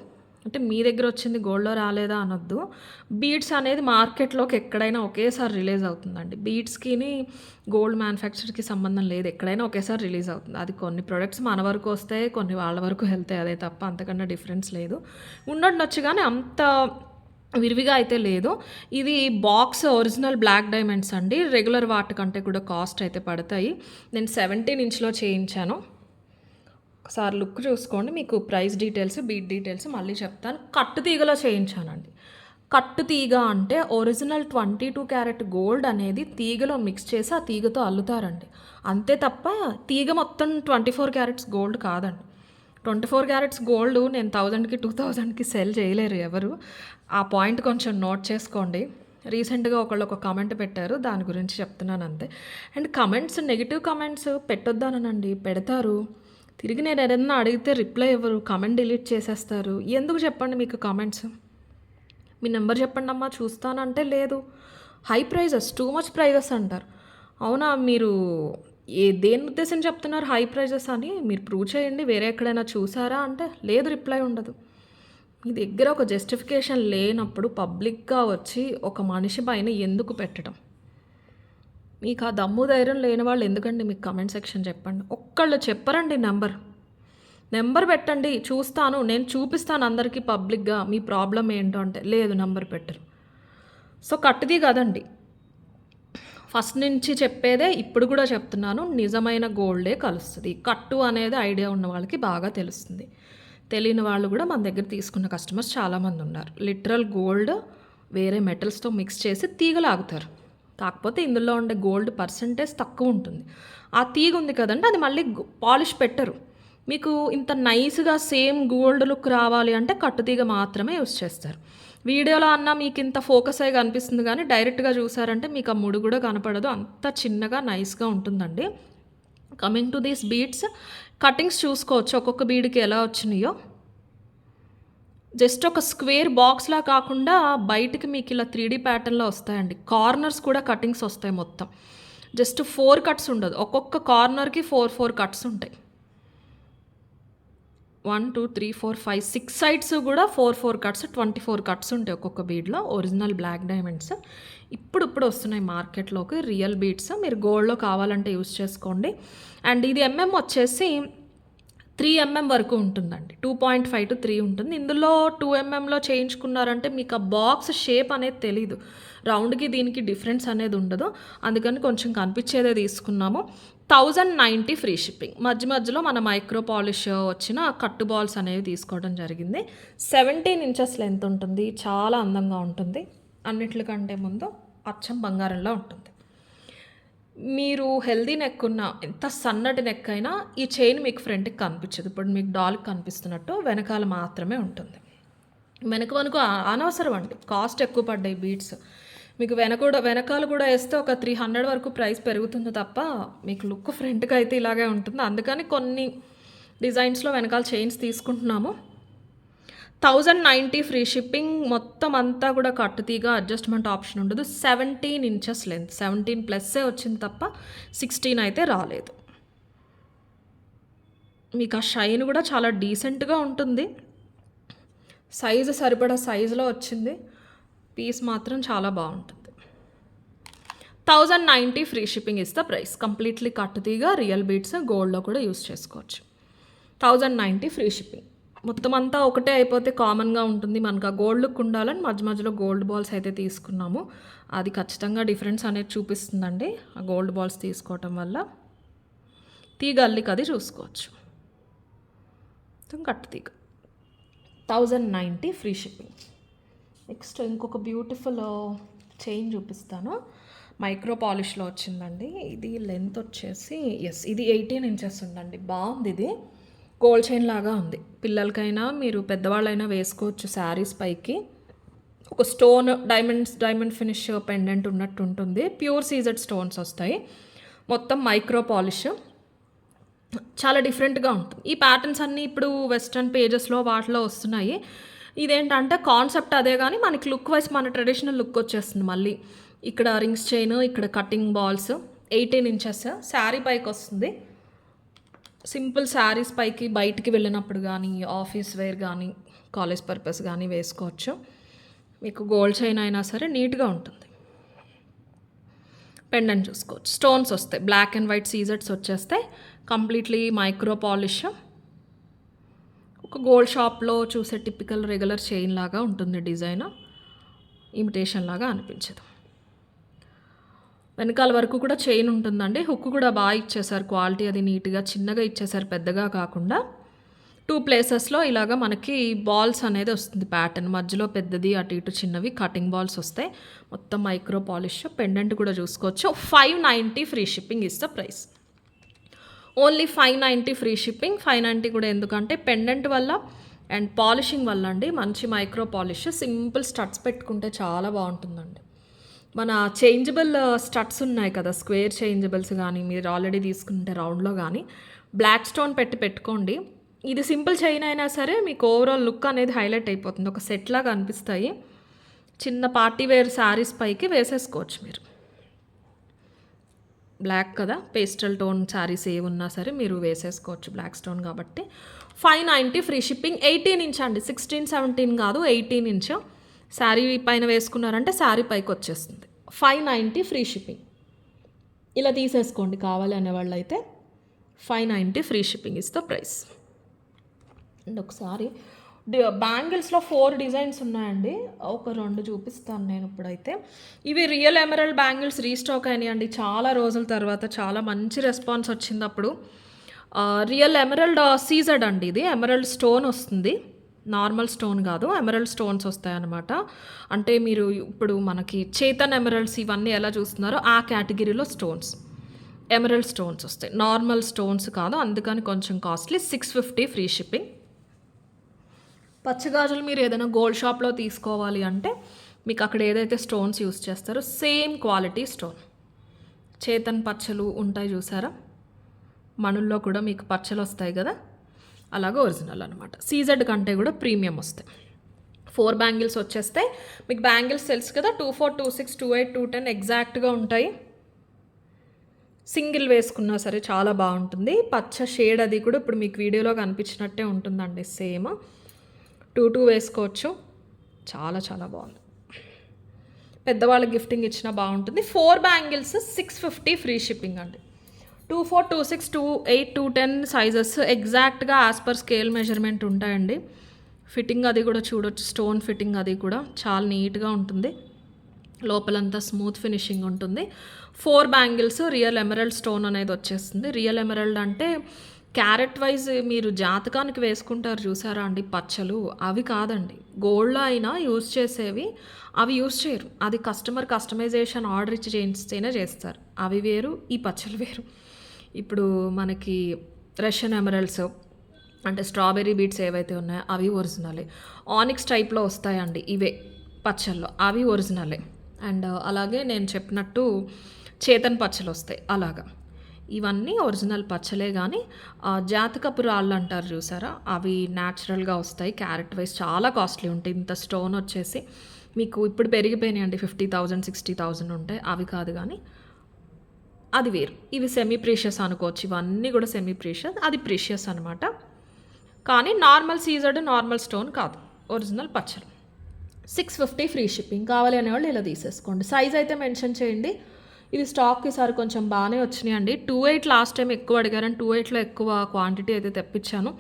అంటే మీ దగ్గర వచ్చింది గోల్డ్లో రాలేదా అనొద్దు. బీడ్స్ అనేది మార్కెట్లోకి ఎక్కడైనా ఒకేసారి రిలీజ్ అవుతుందండి. బీడ్స్కి గోల్డ్ మ్యానుఫ్యాక్చర్కి సంబంధం లేదు, ఎక్కడైనా ఒకేసారి రిలీజ్ అవుతుంది. అది కొన్ని ప్రొడక్ట్స్ మన వరకు వస్తాయి, కొన్ని వాళ్ళ వరకు వెళ్తాయి, అదే తప్ప అంతకన్నా డిఫరెన్స్ లేదు. ఉండొచ్చు కానీ అంత విరివిగా అయితే లేదు. ఇది బాక్స్ ఒరిజినల్ బ్లాక్ డైమండ్స్ అండి. రెగ్యులర్ వాటికంటే కూడా కాస్ట్ అయితే పడతాయి. నేను 17 ఇంచ్లో చేయించాను. ఒకసారి లుక్ చూసుకోండి, మీకు ప్రైస్ డీటెయిల్స్, బీట్ డీటెయిల్స్ మళ్ళీ చెప్తాను. కట్టు తీగలో చేయించానండి. కట్టు తీగ అంటే ఒరిజినల్ 22 క్యారెట్ గోల్డ్ అనేది తీగలో మిక్స్ చేసి ఆ తీగతో అల్లుతారండి, అంతే తప్ప తీగ మొత్తం 24 క్యారెట్స్ గోల్డ్ కాదండి. 24 క్యారెట్స్ గోల్డ్ నేను 1000కి 2000కి సెల్ చేయలేరు ఎవరు. ఆ పాయింట్ కొంచెం నోట్ చేసుకోండి. రీసెంట్గా ఒక కామెంట్ పెట్టారు, దాని గురించి చెప్తున్నాను అంతే. అండ్ కమెంట్స్, నెగిటివ్ కమెంట్స్ పెట్టొద్దానండి, పెడతారు. తిరిగి నేను ఏదైనా అడిగితే రిప్లై ఇవ్వరు, కామెంట్ డిలీట్ చేసేస్తారు. ఎందుకు చెప్పండి మీకు కామెంట్స్? మీ నెంబర్ చెప్పండి అమ్మా చూస్తానంటే లేదు. High prices, too much prices అంటారు. అవునా, మీరు దేని ఉద్దేశం చెప్తున్నారు హై ప్రైజెస్ అని? మీరు ప్రూవ్ చేయండి, వేరే ఎక్కడైనా చూసారా అంటే లేదు, రిప్లై ఉండదు. మీ దగ్గర ఒక జస్టిఫికేషన్ లేనప్పుడు పబ్లిక్గా వచ్చి ఒక మనిషి పైన ఎందుకు పెట్టడం? మీకు ఆ దమ్ము ధైర్యం లేని వాళ్ళు ఎందుకండి మీకు కమెంట్ సెక్షన్ చెప్పండి. ఒక్కళ్ళు చెప్పరండి నెంబర్ పెట్టండి, చూస్తాను, నేను చూపిస్తాను అందరికీ పబ్లిక్గా మీ ప్రాబ్లం ఏంటో అంటే లేదు, నెంబర్ పెట్టరు. సో కట్టుది కదండి, ఫస్ట్ నుంచి చెప్పేదే ఇప్పుడు కూడా చెప్తున్నాను, నిజమైన గోల్డే కలుస్తుంది. కట్టు అనేది ఐడియా ఉన్న వాళ్ళకి బాగా తెలుస్తుంది, తెలియని వాళ్ళు కూడా మన దగ్గర తీసుకున్న కస్టమర్స్ చాలామంది ఉన్నారు. లిటరల్ గోల్డ్ వేరే మెటల్స్తో మిక్స్ చేసి తీగలాగుతారు. కాకపోతే ఇందులో ఉండే గోల్డ్ పర్సంటేజ్ తక్కువ ఉంటుంది. ఆ తీగ ఉంది కదండి, అది మళ్ళీ పాలిష్ పెట్టరు. మీకు ఇంత నైస్గా సేమ్ గోల్డ్ లుక్ రావాలి అంటే కట్టుతీగ మాత్రమే యూస్ చేస్తారు. వీడియోలో అన్నా మీకు ఇంత ఫోకస్ అయ్యి కనిపిస్తుంది, కానీ డైరెక్ట్గా చూసారంటే మీకు ఆ ముడి కూడా కనపడదు, అంత చిన్నగా నైస్గా ఉంటుందండి. Coming to these beads, cuttings చూసుకోవచ్చు ఒక్కొక్క బీడ్కి ఎలా వచ్చినాయో. జస్ట్ ఒక స్క్వేర్ బాక్స్లా కాకుండా బయటికి మీకు ఇలా 3D ప్యాటర్న్లో వస్తాయండి. కార్నర్స్ కూడా కటింగ్స్ వస్తాయి. మొత్తం జస్ట్ 4 కట్స్ ఉండదు, ఒక్కొక్క కార్నర్కి 4 కట్స్ ఉంటాయి. 1 2 3 4 5 6 సైడ్స్ కూడా 4 కట్స్, 24 కట్స్ ఉంటాయి ఒక్కొక్క బీడ్లో. ఒరిజినల్ బ్లాక్ డైమండ్స్ ఇప్పుడు వస్తున్నాయి మార్కెట్లోకి, రియల్ బీడ్స్. మీరు గోల్డ్లో కావాలంటే యూస్ చేసుకోండి. అండ్ ఇది వచ్చేసి 3 mm వరకు ఉంటుందండి. 2.5 to 3 ఉంటుంది. ఇందులో 2 mmలో చేయించుకున్నారంటే మీకు ఆ బాక్స్ షేప్ అనేది తెలీదు. రౌండ్‌కి దీనికి డిఫరెన్స్ అనేది ఉండదు. అందుకని కొంచెం కనిపించేదే తీసుకున్నాము. 1090 ఫ్రీ షిప్పింగ్. మధ్యలో మన మైక్రో పాలిష్ వచ్చిన కట్టు బాల్స్ అనేవి తీసుకోవడం జరిగింది. 17 ఇంచెస్ లెంత్ ఉంటుంది. చాలా అందంగా ఉంటుంది. అన్నిట్లకంటే ముందు అచ్చం బంగారంలా ఉంటుంది. మీరు హెల్తీ నెక్ ఉన్న ఎంత సన్నటి నెక్ అయినా ఈ చైన్ మీకు ఫ్రంట్‌కి కనిపించదు. ఇప్పుడు మీకు డాల్‌కి కనిపిస్తున్నట్టు వెనకాల మాత్రమే ఉంటుంది. వెనక వనుకు అనవసరం అండి. కాస్ట్ ఎక్కువ పడ్డాయి బీడ్స్. మీకు వెనకాల కూడా వేస్తే ఒక 300 వరకు ప్రైస్ పెరుగుతుంది తప్ప మీకు లుక్ ఫ్రంట్‌కి అయితే ఇలాగే ఉంటుంది. అందుకని కొన్ని డిజైన్స్‌లో వెనకాల చైన్స్ తీసుకుంటున్నాము. 1090 ఫ్రీ షిప్పింగ్. మొత్తం అంతా కూడా కట్టుతీగ, అడ్జస్ట్మెంట్ ఆప్షన్ ఉండదు. 17 ఇంచెస్ లెంత్. 17 ప్లస్సే వచ్చింది తప్ప 16 అయితే రాలేదు. మీకు ఆ షైన్ కూడా చాలా డీసెంట్గా ఉంటుంది. సైజు సరిపడా సైజులో వచ్చింది. పీస్ మాత్రం చాలా బాగుంటుంది. 1090 free shipping is the price. Completely కట్టుతీగ, రియల్ బీడ్స్, గోల్డ్లో కూడా యూస్ చేసుకోవచ్చు. 1090 ఫ్రీ షిప్పింగ్. మొత్తం అంతా ఒకటే అయిపోతే కామన్గా ఉంటుంది. మనకు ఆ గోల్డ్ లుక్ ఉండాలని మధ్యలో గోల్డ్ బాల్స్ అయితే తీసుకున్నాము. అది ఖచ్చితంగా డిఫరెన్స్ అనేది చూపిస్తుందండి. ఆ గోల్డ్ బాల్స్ తీసుకోవటం వల్ల తీగ అల్లిక అది చూసుకోవచ్చు. మొత్తం కట్టు తీగ. 1090 ఫ్రీ షిప్పింగ్. నెక్స్ట్ ఇంకొక బ్యూటిఫుల్ చైన్ చూపిస్తాను. మైక్రో పాలిష్లో వచ్చిందండి. ఇది లెంత్ వచ్చేసి ఇది 18 ఇంచెస్ ఉందండి. బాగుంది. ఇది గోల్డ్ చైన్ లాగా ఉంది. పిల్లలకైనా మీరు పెద్దవాళ్ళైనా వేసుకోవచ్చు. శారీస్ పైకి ఒక స్టోన్ డైమండ్ ఫినిష్ పెండెంట్ ఉన్నట్టు ఉంటుంది. ప్యూర్ సీజెడ్ స్టోన్స్ వస్తాయి. మొత్తం మైక్రో పాలిష్. చాలా డిఫరెంట్గా ఉంటుంది. ఈ ప్యాటర్న్స్ అన్నీ ఇప్పుడు వెస్ట్రన్ పేజెస్లో వాటిలో వస్తున్నాయి. ఇదేంటంటే కాన్సెప్ట్ అదే కానీ మనకి లుక్ వైజ్ మన ట్రెడిషనల్ లుక్ వచ్చేస్తుంది. మళ్ళీ ఇక్కడ రింగ్స్ చైన్, ఇక్కడ కటింగ్ బాల్స్. 18 ఇంచెస్ శారీ పైకి వస్తుంది. సింపుల్ శారీస్ పైకి బయటికి వెళ్ళినప్పుడు కానీ, ఆఫీస్ వేర్ కానీ, కాలేజ్ పర్పస్ కానీ వేసుకోవచ్చు. మీకు గోల్డ్ చైన్ అయినా సరే నీట్గా ఉంటుంది. పెండెంట్ చూసుకోవచ్చు. స్టోన్స్ వస్తాయి. బ్లాక్ అండ్ వైట్ సీజెట్స్ వచ్చేస్తాయి. Completely micro polish. ఒక గోల్డ్ షాప్లో చూసే టిపికల్ రెగ్యులర్ చైన్ లాగా ఉంటుంది. డిజైన్ ఇమిటేషన్ లాగా అనిపించదు. వెనకాల వరకు కూడా చైన్ ఉంటుందండి. హుక్ కూడా బాగా ఇచ్చేసారు. క్వాలిటీ అది నీట్గా చిన్నగా ఇచ్చేసారు, పెద్దగా కాకుండా. 2 ప్లేసెస్లో ఇలాగా మనకి బాల్స్ అనేది వస్తుంది. ప్యాటర్న్ మధ్యలో పెద్దది, అటు ఇటు చిన్నవి కటింగ్ బాల్స్ వస్తాయి. మొత్తం మైక్రో పాలిష్. పెండెంట్ కూడా చూసుకోవచ్చు. 590 free shipping is the price. Only 590 free shipping. 590 కూడా ఎందుకంటే పెండెంట్ వల్ల అండ్ పాలిషింగ్ వల్ల అండి. మంచి మైక్రో పాలిష్. సింపుల్ స్టడ్స్ పెట్టుకుంటే చాలా బాగుంటుందండి. మన చేంజబుల్ స్టడ్స్ ఉన్నాయి కదా, స్క్వేర్ చేంజబుల్స్ కానీ మీరు ఆల్రెడీ తీసుకుంటే రౌండ్లో కానీ బ్లాక్ స్టోన్ పెట్టుకోండి. ఇది సింపుల్ చైన్ అయినా సరే మీకు ఓవరాల్ లుక్ అనేది హైలైట్ అయిపోతుంది. ఒక సెట్ లాగా అనిపిస్తాయి. చిన్న పార్టీ వేర్ శారీస్ పైకి వేసేసుకోవచ్చు మీరు. బ్లాక్ కదా, పేస్టల్ టోన్ శారీస్ ఏ ఉన్నా సరే మీరు వేసేసుకోవచ్చు. బ్లాక్ స్టోన్ కాబట్టి 590 ఫ్రీ షిప్పింగ్. 18 ఇంచ్ అండి. 16, 17 కాదు, 18 ఇంచ్. శారీ పైన వేసుకున్నారంటే శారీ పైకి వచ్చేస్తుంది. 590 ఫ్రీ షిప్పింగ్. ఇలా తీసేసుకోండి కావాలి అనేవాళ్ళు అయితే. 590 free shipping is the price. And ఒకసారి బ్యాంగిల్స్లో 4 డిజైన్స్ ఉన్నాయండి. ఒక 2 చూపిస్తాను నేను ఇప్పుడైతే. ఇవి రియల్ ఎమరల్డ్ బ్యాంగిల్స్ రీస్టాక్ అయినాయండి చాలా రోజుల తర్వాత. చాలా మంచి రెస్పాన్స్ వచ్చింది అప్పుడు. రియల్ ఎమరల్డ్ సీజెడ్ అండి. ఇది ఎమరల్డ్ స్టోన్ వస్తుంది. నార్మల్ స్టోన్ కాదు, ఎమరల్డ్ స్టోన్స్ వస్తాయన్నమాట. అంటే మీరు ఇప్పుడు మనకి చేతన్ ఎమరల్డ్స్ ఇవన్నీ ఎలా చూస్తున్నారో ఆ కేటగిరీలో స్టోన్స్, ఎమరల్డ్ స్టోన్స్ వస్తాయి. నార్మల్ స్టోన్స్ కాదు, అందుకని కొంచెం కాస్ట్లీ. 650 free shipping. పచ్చగాజులు మీరు ఏదైనా గోల్డ్ షాప్లో తీసుకోవాలి అంటే మీకు అక్కడ ఏదైతే స్టోన్స్ యూస్ చేస్తారో సేమ్ క్వాలిటీ స్టోన్. చేతన్ పచ్చలు ఉంటాయి చూసారా, మణుల్లో కూడా మీకు పచ్చలు వస్తాయి కదా, అలాగే ఒరిజినల్ అనమాట. సీజెడ్ కంటే కూడా ప్రీమియం వస్తాయి. 4 బ్యాంగిల్స్ వచ్చేస్తాయి. మీకు బ్యాంగిల్స్ తెలుసు కదా, 24, 26, 28, 210 ఎగ్జాక్ట్గా ఉంటాయి. సింగిల్ వేసుకున్నా సరే చాలా బాగుంటుంది. పచ్చ షేడ్ అది కూడా ఇప్పుడు మీకు వీడియోలో కనిపించినట్టే ఉంటుందండి. సేమ్ 2 వేసుకోవచ్చు. చాలా చాలా బాగుంది. పెద్దవాళ్ళకి గిఫ్టింగ్ ఇచ్చినా బాగుంటుంది. 4 బ్యాంగిల్స్ 650 ఫ్రీ షిప్పింగ్ అండి. 24, 26, 28, 210 సైజెస్ ఎగ్జాక్ట్గా యాజ్ పర్ స్కేల్ మెజర్మెంట్ ఉంటాయండి. ఫిట్టింగ్ అది కూడా చూడొచ్చు, స్టోన్ ఫిట్టింగ్ అది కూడా చాలా నీట్గా ఉంటుంది. లోపలంతా స్మూత్ ఫినిషింగ్ ఉంటుంది. 4 బ్యాంగిల్స్ రియల్ ఎమరల్డ్ స్టోన్ అనేది వచ్చేస్తుంది. రియల్ ఎమరల్డ్ అంటే క్యారెట్ వైజ్ మీరు జాతకానికి వేసుకుంటారు చూసారా అండి పచ్చలు, అవి కాదండి. గోల్డ్లో అయినా యూజ్ చేసేవి, అవి యూజ్ చేయరు. అది కస్టమర్ కస్టమైజేషన్ ఆర్డర్ ఇచ్చి చేయిస్తేనే చేస్తారు. అవి వేరు, ఈ పచ్చలు వేరు. ఇప్పుడు మనకి రష్యన్ ఎమరల్డ్స్ అంటే స్ట్రాబెర్రీ బీట్స్ ఏవైతే ఉన్నాయో అవి ఒరిజినలే. ఆనిక్స్ టైప్లో వస్తాయండి ఇవే పచ్చళ్ళు, అవి ఒరిజినలే. అండ్ అలాగే నేను చెప్పినట్టు చేతన్ పచ్చలు వస్తాయి అలాగా. ఇవన్నీ ఒరిజినల్ పచ్చలే, కానీ జాతకపు రాళ్ళు అంటారు చూసారా, అవి న్యాచురల్గా వస్తాయి. క్యారెట్ వైజ్ చాలా కాస్ట్లీ ఉంటాయి. ఇంత స్టోన్ వచ్చేసి మీకు ఇప్పుడు పెరిగిపోయినాయండి, 50,000 60,000 ఉంటాయి. అవి కాదు కానీ అది వేరు. ఇవి సెమీ ప్రీషియస్ అనుకోవచ్చు. ఇవన్నీ కూడా సెమీ ప్రీషియస్, అది ప్రీషియస్ అనమాట. కానీ నార్మల్ సీజర్డ్ నార్మల్ స్టోన్ కాదు, ఒరిజినల్ పచ్చలు. 650 ఫ్రీ షిప్పింగ్. కావాలి అనేవాళ్ళు ఇలా తీసేసుకోండి. సైజ్ అయితే మెన్షన్ చేయండి. ఇది స్టాక్ ఈసారి కొంచెం బాగానే వచ్చినాయండి. 28 లాస్ట్ టైం ఎక్కువ అడిగారని 28లో ఎక్కువ క్వాంటిటీ అయితే తెప్పించాను.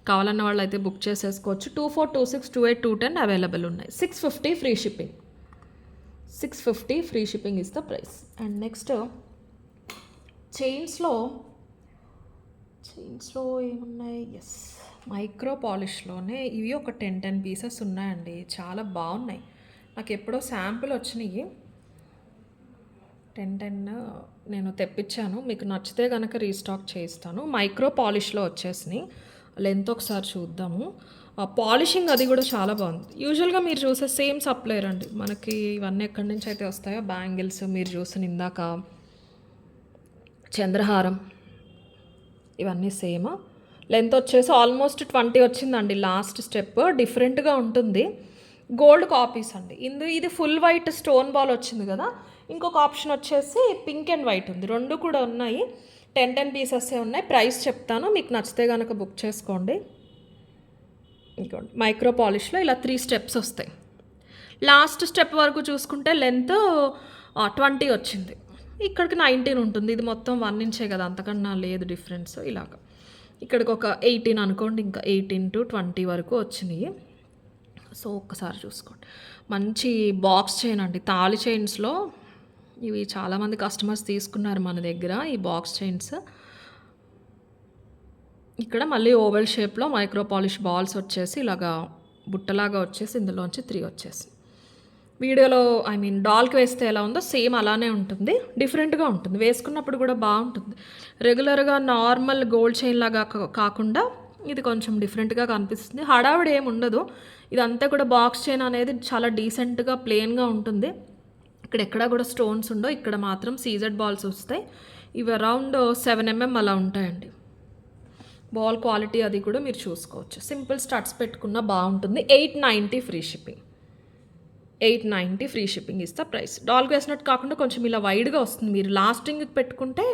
కావాలన్న వాళ్ళు అయితే బుక్ చేసేసుకోవచ్చు. 24, 26, 28, 210 అవైలబుల్ ఉన్నాయి. 650 free shipping. 650 free shipping is the price. And next చైన్స్లో ఏమున్నాయి? ఎస్, మైక్రో పాలిష్లోనే ఇవి ఒక 10 పీసెస్ ఉన్నాయండి. చాలా బాగున్నాయి. నాకు ఎప్పుడో శాంపుల్ వచ్చినాయి. 10 నేను తెప్పించాను. మీకు నచ్చితే కనుక రీస్టాక్ చేయిస్తాను. మైక్రో పాలిష్లో వచ్చేసినాయి. లెంత్ ఒకసారి చూద్దాము. పాలిషింగ్ అది కూడా చాలా బాగుంది. యూజువల్గా మీరు చూసే సేమ్ సప్లయర్ అండి. మనకి ఇవన్నీ ఎక్కడి నుంచి అయితే వస్తాయో బ్యాంగిల్స్ మీరు చూసిన ఇందాక చంద్రహారం, ఇవన్నీ సేమ్. లెంత్ వచ్చేసి ఆల్మోస్ట్ 20 వచ్చిందండి. లాస్ట్ స్టెప్ డిఫరెంట్గా ఉంటుంది. గోల్డ్ కాపీస్ అండి. ఇది ఫుల్ వైట్ స్టోన్ బాల్ వచ్చింది కదా. ఇంకొక ఆప్షన్ వచ్చేసి పింక్ అండ్ వైట్ ఉంది. రెండు కూడా ఉన్నాయి. 10 పీసెస్ ఉన్నాయి. ప్రైస్ చెప్తాను, మీకు నచ్చితే కనుక బుక్ చేసుకోండి. ఇంకోండి మైక్రో పాలిష్లో ఇలా 3 స్టెప్స్ వస్తాయి. లాస్ట్ స్టెప్ వరకు చూసుకుంటే లెంత్ 20 వచ్చింది. ఇక్కడికి 19 ఉంటుంది. ఇది మొత్తం 1 ఇంచే కదా, అంతకన్నా లేదు డిఫరెన్స్. ఇలాగ ఇక్కడికి ఒక 18 అనుకోండి, ఇంకా 18 to 20 వరకు వచ్చినాయి. సో ఒక్కసారి చూసుకోండి. మంచి బాక్స్ చైన్ అండి. తాళి చైన్స్లో ఇవి చాలామంది కస్టమర్స్ తీసుకున్నారు మన దగ్గర ఈ బాక్స్ చైన్స్. ఇక్కడ మళ్ళీ ఓవెల్ షేప్లో మైక్రో పాలిష్ బాల్స్ వచ్చేసి ఇలాగా బుట్టలాగా వచ్చేసి ఇందులోంచి 3 వచ్చేసి వీడియోలో డాల్కి వేస్తే ఎలా ఉందో సేమ్ అలానే ఉంటుంది. డిఫరెంట్గా ఉంటుంది, వేసుకున్నప్పుడు కూడా బాగుంటుంది. రెగ్యులర్గా నార్మల్ గోల్డ్ చైన్ లాగా కాకుండా ఇది కొంచెం డిఫరెంట్గా కనిపిస్తుంది. హడావిడి ఏమి ఉండదు. ఇదంతా కూడా బాక్స్ చైన్ అనేది చాలా డీసెంట్గా ప్లెయిన్గా ఉంటుంది. ఇక్కడ ఎక్కడ కూడా స్టోన్స్ ఉండవు. ఇక్కడ మాత్రం సీజెడ్ బాల్స్ వస్తాయి. ఇవి అరౌండ్ 7 mm అలా ఉంటాయండి. బాల్ క్వాలిటీ అది కూడా మీరు చూసుకోవచ్చు. సింపుల్ స్టడ్స్ పెట్టుకున్న బాగుంటుంది. 890 ఫ్రీ షిప్పింగ్. 890 ఫ్రీ షిప్పింగ్ ఇస్తా ప్రైస్. డాల్కి వేసినట్టు కాకుండా కొంచెం ఇలా వైడ్గా వస్తుంది. మీరు లాస్టింగ్ పెట్టుకుంటే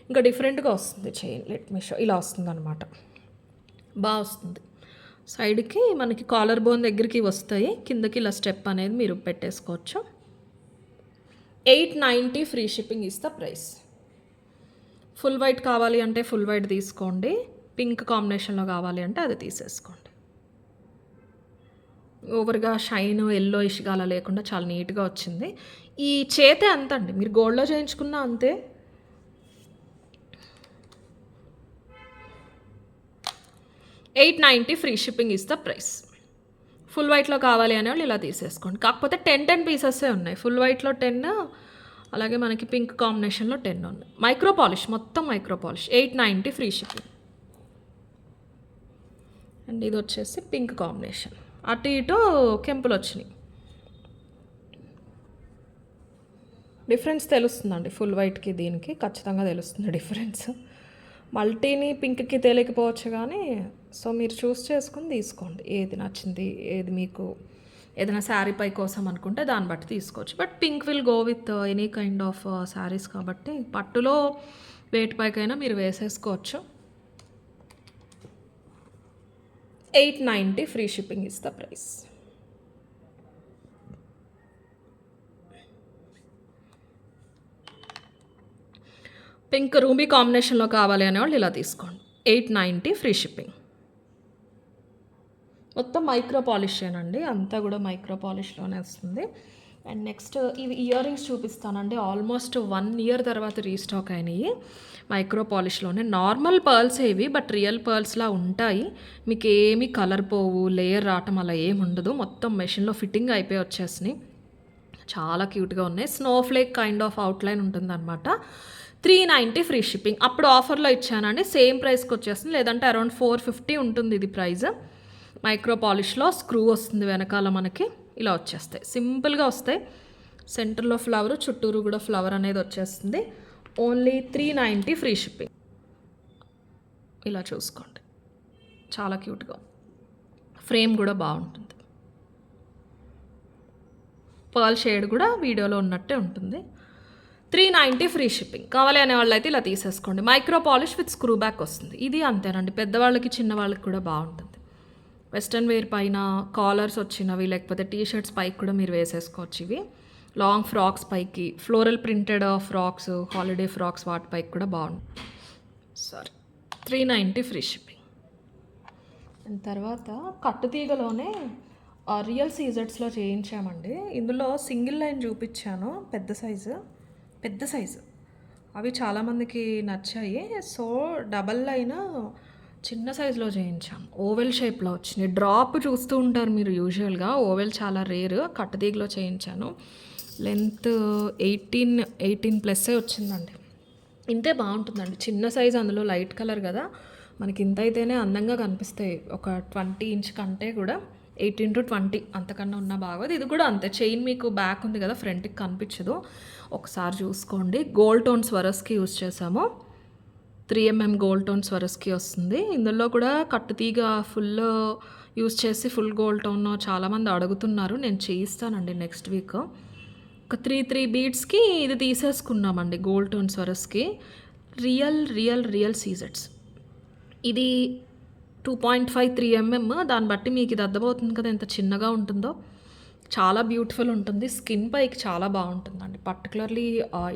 ఇంకా డిఫరెంట్గా వస్తుంది చైన్. Let me show. ఇలా వస్తుంది అనమాట, బాగా వస్తుంది. సైడ్కి మనకి కాలర్ బోన్ దగ్గరికి వస్తాయి. కిందకి ఇలా స్టెప్ అనేది మీరు పెట్టేసుకోవచ్చు. 890 ఫ్రీ షిప్పింగ్ ఇస్తా ప్రైస్. ఫుల్ వైట్ కావాలి అంటే ఫుల్ వైట్ తీసుకోండి. పింక్ కాంబినేషన్లో కావాలి అంటే అది తీసేసుకోండి. ఓవర్గా షైన్ ఎల్లో ఇష్గా అలా లేకుండా చాలా నీట్గా వచ్చింది. ఈ చేతే అంత అండి, మీరు గోల్డ్లో చేయించుకున్నా అంతే. $890 free shipping is the price. Full వైట్లో కావాలి అనే వాళ్ళు ఇలా తీసేసుకోండి. కాకపోతే 10 పీసెసే ఉన్నాయి. ఫుల్ వైట్లో 10, అలాగే మనకి పింక్ కాంబినేషన్లో 10 ఉన్నాయి. మైక్రో పాలిష్, మొత్తం micro polish. 890 free shipping. And ఇది వచ్చేసి పింక్ కాంబినేషన్. అటు ఇటు కెంపులు వచ్చినాయి. డిఫరెన్స్ తెలుస్తుందండి. ఫుల్ వైట్కి దీనికి ఖచ్చితంగా తెలుస్తుంది డిఫరెన్స్. మల్టీని పింక్కి తెలియకపోవచ్చు కానీ, సో మీరు చూస్ చేసుకుని తీసుకోండి. ఏది నచ్చింది, ఏది మీకు ఏదైనా శారీ పై కోసం అనుకుంటే దాన్ని బట్టి తీసుకోవచ్చు. But pink will go with any kind of saris కాబట్టి పట్టులో వేటి పైకైనా మీరు వేసేసుకోవచ్చు. 890 free shipping is the price. Pink ruby కాంబినేషన్లో కావాలి అనేవాళ్ళు ఇలా తీసుకోండి. 890 ఫ్రీ షిప్పింగ్. మొత్తం మైక్రో పాలిషేనండి, అంతా కూడా మైక్రో పాలిష్లోనే వస్తుంది. అండ్ నెక్స్ట్ ఇవి ఇయర్ రింగ్స్ చూపిస్తానండి. ఆల్మోస్ట్ 1 ఇయర్ తర్వాత రీస్టాక్ అయినాయి. మైక్రో పాలిష్లోనే నార్మల్ పర్ల్స్ ఇవి, బట్ రియల్ పర్ల్స్లా ఉంటాయి. మీకు ఏమి కలర్ పోవు, లేయర్ రావటం అలా ఏమి ఉండదు. మొత్తం మెషిన్లో ఫిట్టింగ్ అయిపోయి వచ్చేసినాయి. చాలా క్యూట్గా ఉన్నాయి. Snow flake kind of outline ఉంటుందన్నమాట. 390 ఫ్రీ షిప్పింగ్. అప్పుడు ఆఫర్లో ఇచ్చానండి, సేమ్ ప్రైస్కి వచ్చేస్తుంది. లేదంటే అరౌండ్ 450 ఉంటుంది ఇది ప్రైస్. మైక్రో పాలిష్లో స్క్రూ వస్తుంది వెనకాల, మనకి ఇలా వచ్చేస్తాయి, సింపుల్గా వస్తాయి. సెంటర్లో ఫ్లవర్, చుట్టూరు కూడా ఫ్లవర్ అనేది వచ్చేస్తుంది. Only 390 free shipping. ఇలా చూసుకోండి, చాలా క్యూట్గా, ఫ్రేమ్ కూడా బాగుంటుంది. పర్ల్ షేడ్ కూడా వీడియోలో ఉన్నట్టే ఉంటుంది. 390 ఫ్రీ షిప్పింగ్. కావాలి అనే వాళ్ళు అయితే ఇలా తీసేసుకోండి. Micro polish with screw back వస్తుంది. ఇది అంతేనండి, పెద్దవాళ్ళకి చిన్నవాళ్ళకి కూడా బాగుంటుంది. వెస్ట్రన్ వేర్ పైన కాలర్స్ వచ్చినవి, లేకపోతే టీ షర్ట్స్ పైకి కూడా మీరు వేసేసుకోవచ్చు. ఇవి లాంగ్ ఫ్రాక్స్ పైకి, floral printed frocks, holiday frocks వాటి పైకి కూడా బాగుంటుంది. Sorry, 390 free shipping. అండ్ తర్వాత కట్టుతీగలోనే రియల్ సీజర్స్లో చేయించామండి. ఇందులో సింగిల్ లైన్ చూపించాను, పెద్ద సైజు అవి చాలామందికి నచ్చాయి. సో డబల్ లైన్ చిన్న సైజులో చేయించాం. ఓవెల్ షేప్లో వచ్చినాయి. డ్రాప్ చూస్తూ ఉంటారు మీరు యూజువల్గా, ఓవెల్ చాలా రేర్. కట్టుతీగలో చేయించాను. లెంత్ 18+ వచ్చిందండి. ఇంతే బాగుంటుందండి, చిన్న సైజు, అందులో లైట్ కలర్ కదా, మనకి ఇంత అయితేనే అందంగా కనిపిస్తాయి. ఒక 20 ఇంచ్ కంటే కూడా 18 to 20 అంతకన్నా ఉన్నా బాగోదు. ఇది కూడా అంతే, చైన్ మీకు బ్యాక్ ఉంది కదా, ఫ్రంట్కి కనిపించదు. ఒకసారి చూసుకోండి. గోల్డ్ టోన్ స్వరస్కి యూజ్ చేసాము. 3mm గోల్డ్ టోన్ స్వరస్కి వస్తుంది. ఇందులో కూడా కట్టుతీగ ఫుల్ యూజ్ చేసి ఫుల్ గోల్డ్ టోన్ చాలామంది అడుగుతున్నారు. నేను చేయిస్తానండి నెక్స్ట్ వీక్. ఒక 3 బీడ్స్కి ఇది తీసేసుకున్నామండి గోల్డ్ టోన్ స్వరస్కి. రియల్ సీజెట్స్. ఇది 2.5 3mm. దాన్ని బట్టి మీకు ఇది అర్థమవుతుంది కదా ఎంత చిన్నగా ఉంటుందో. చాలా బ్యూటిఫుల్ ఉంటుంది. స్కిన్ పైకి చాలా బాగుంటుందండి. పర్టికులర్లీ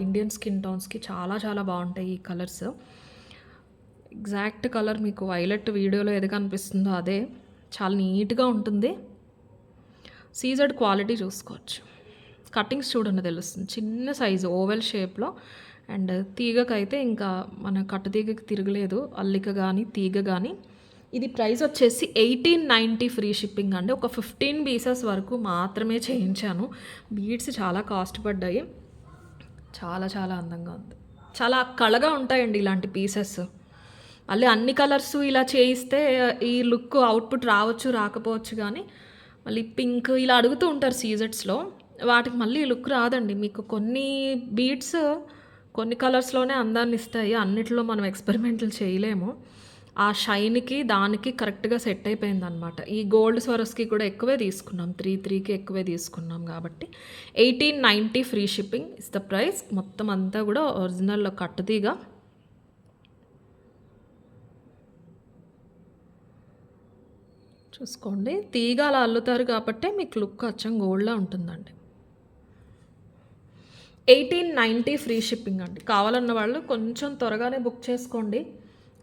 ఇండియన్ స్కిన్ టోన్స్కి చాలా బాగుంటాయి ఈ కలర్స్. ఎగ్జాక్ట్ కలర్ మీకు వైలెట్ వీడియోలో ఏది కనిపిస్తుందో అదే. చాలా నీట్గా ఉంటుంది. సీజెడ్ క్వాలిటీ చూసుకోవచ్చు. కటింగ్స్ చూడండి తెలుస్తుంది, చిన్న సైజు ఓవెల్ షేప్లో. అండ్ తీగకైతే ఇంకా మన కట్టు తీగకి తిరగలేదు, అల్లిక కానీ తీగ కానీ. ఇది ప్రైస్ వచ్చేసి 1890 ఫ్రీ షిప్పింగ్ అండి. ఒక 15 పీసెస్ వరకు మాత్రమే చేయించాను. బీడ్స్ చాలా కాస్ట్ పడ్డాయి. చాలా అందంగా ఉంది. చాలా కళగా ఉంటాయండి ఇలాంటి పీసెస్. మళ్ళీ అన్ని కలర్స్ ఇలా చేయిస్తే ఈ లుక్ అవుట్పుట్ రావచ్చు రాకపోవచ్చు, కానీ మళ్ళీ పింక్ ఇలా అడుగుతూ ఉంటారు సీజెట్స్లో. వాటికి మళ్ళీ లుక్ రాదండి. మీకు కొన్ని బీడ్స్ కొన్ని కలర్స్లోనే అందాన్ని ఇస్తాయి. అన్నిట్లో మనం ఎక్స్పెరిమెంట్లు చేయలేము. ఆ షైన్కి దానికి కరెక్ట్గా సెట్ అయిపోయింది అనమాట. ఈ గోల్డ్ స్వరస్కి కూడా ఎక్కువే తీసుకున్నాం, 3కి ఎక్కువే తీసుకున్నాం కాబట్టి 1890 free shipping is the price. మొత్తం అంతా కూడా ఒరిజినల్ కట్టుతీగా. చూసుకోండి, తీగ అలా అల్లుతారు కాబట్టి మీకు లుక్ అచ్చం గోల్డ్లా ఉంటుందండి. 1890 ఫ్రీ షిప్పింగ్ అండి. కావాలన్న వాళ్ళు కొంచెం త్వరగానే బుక్ చేసుకోండి.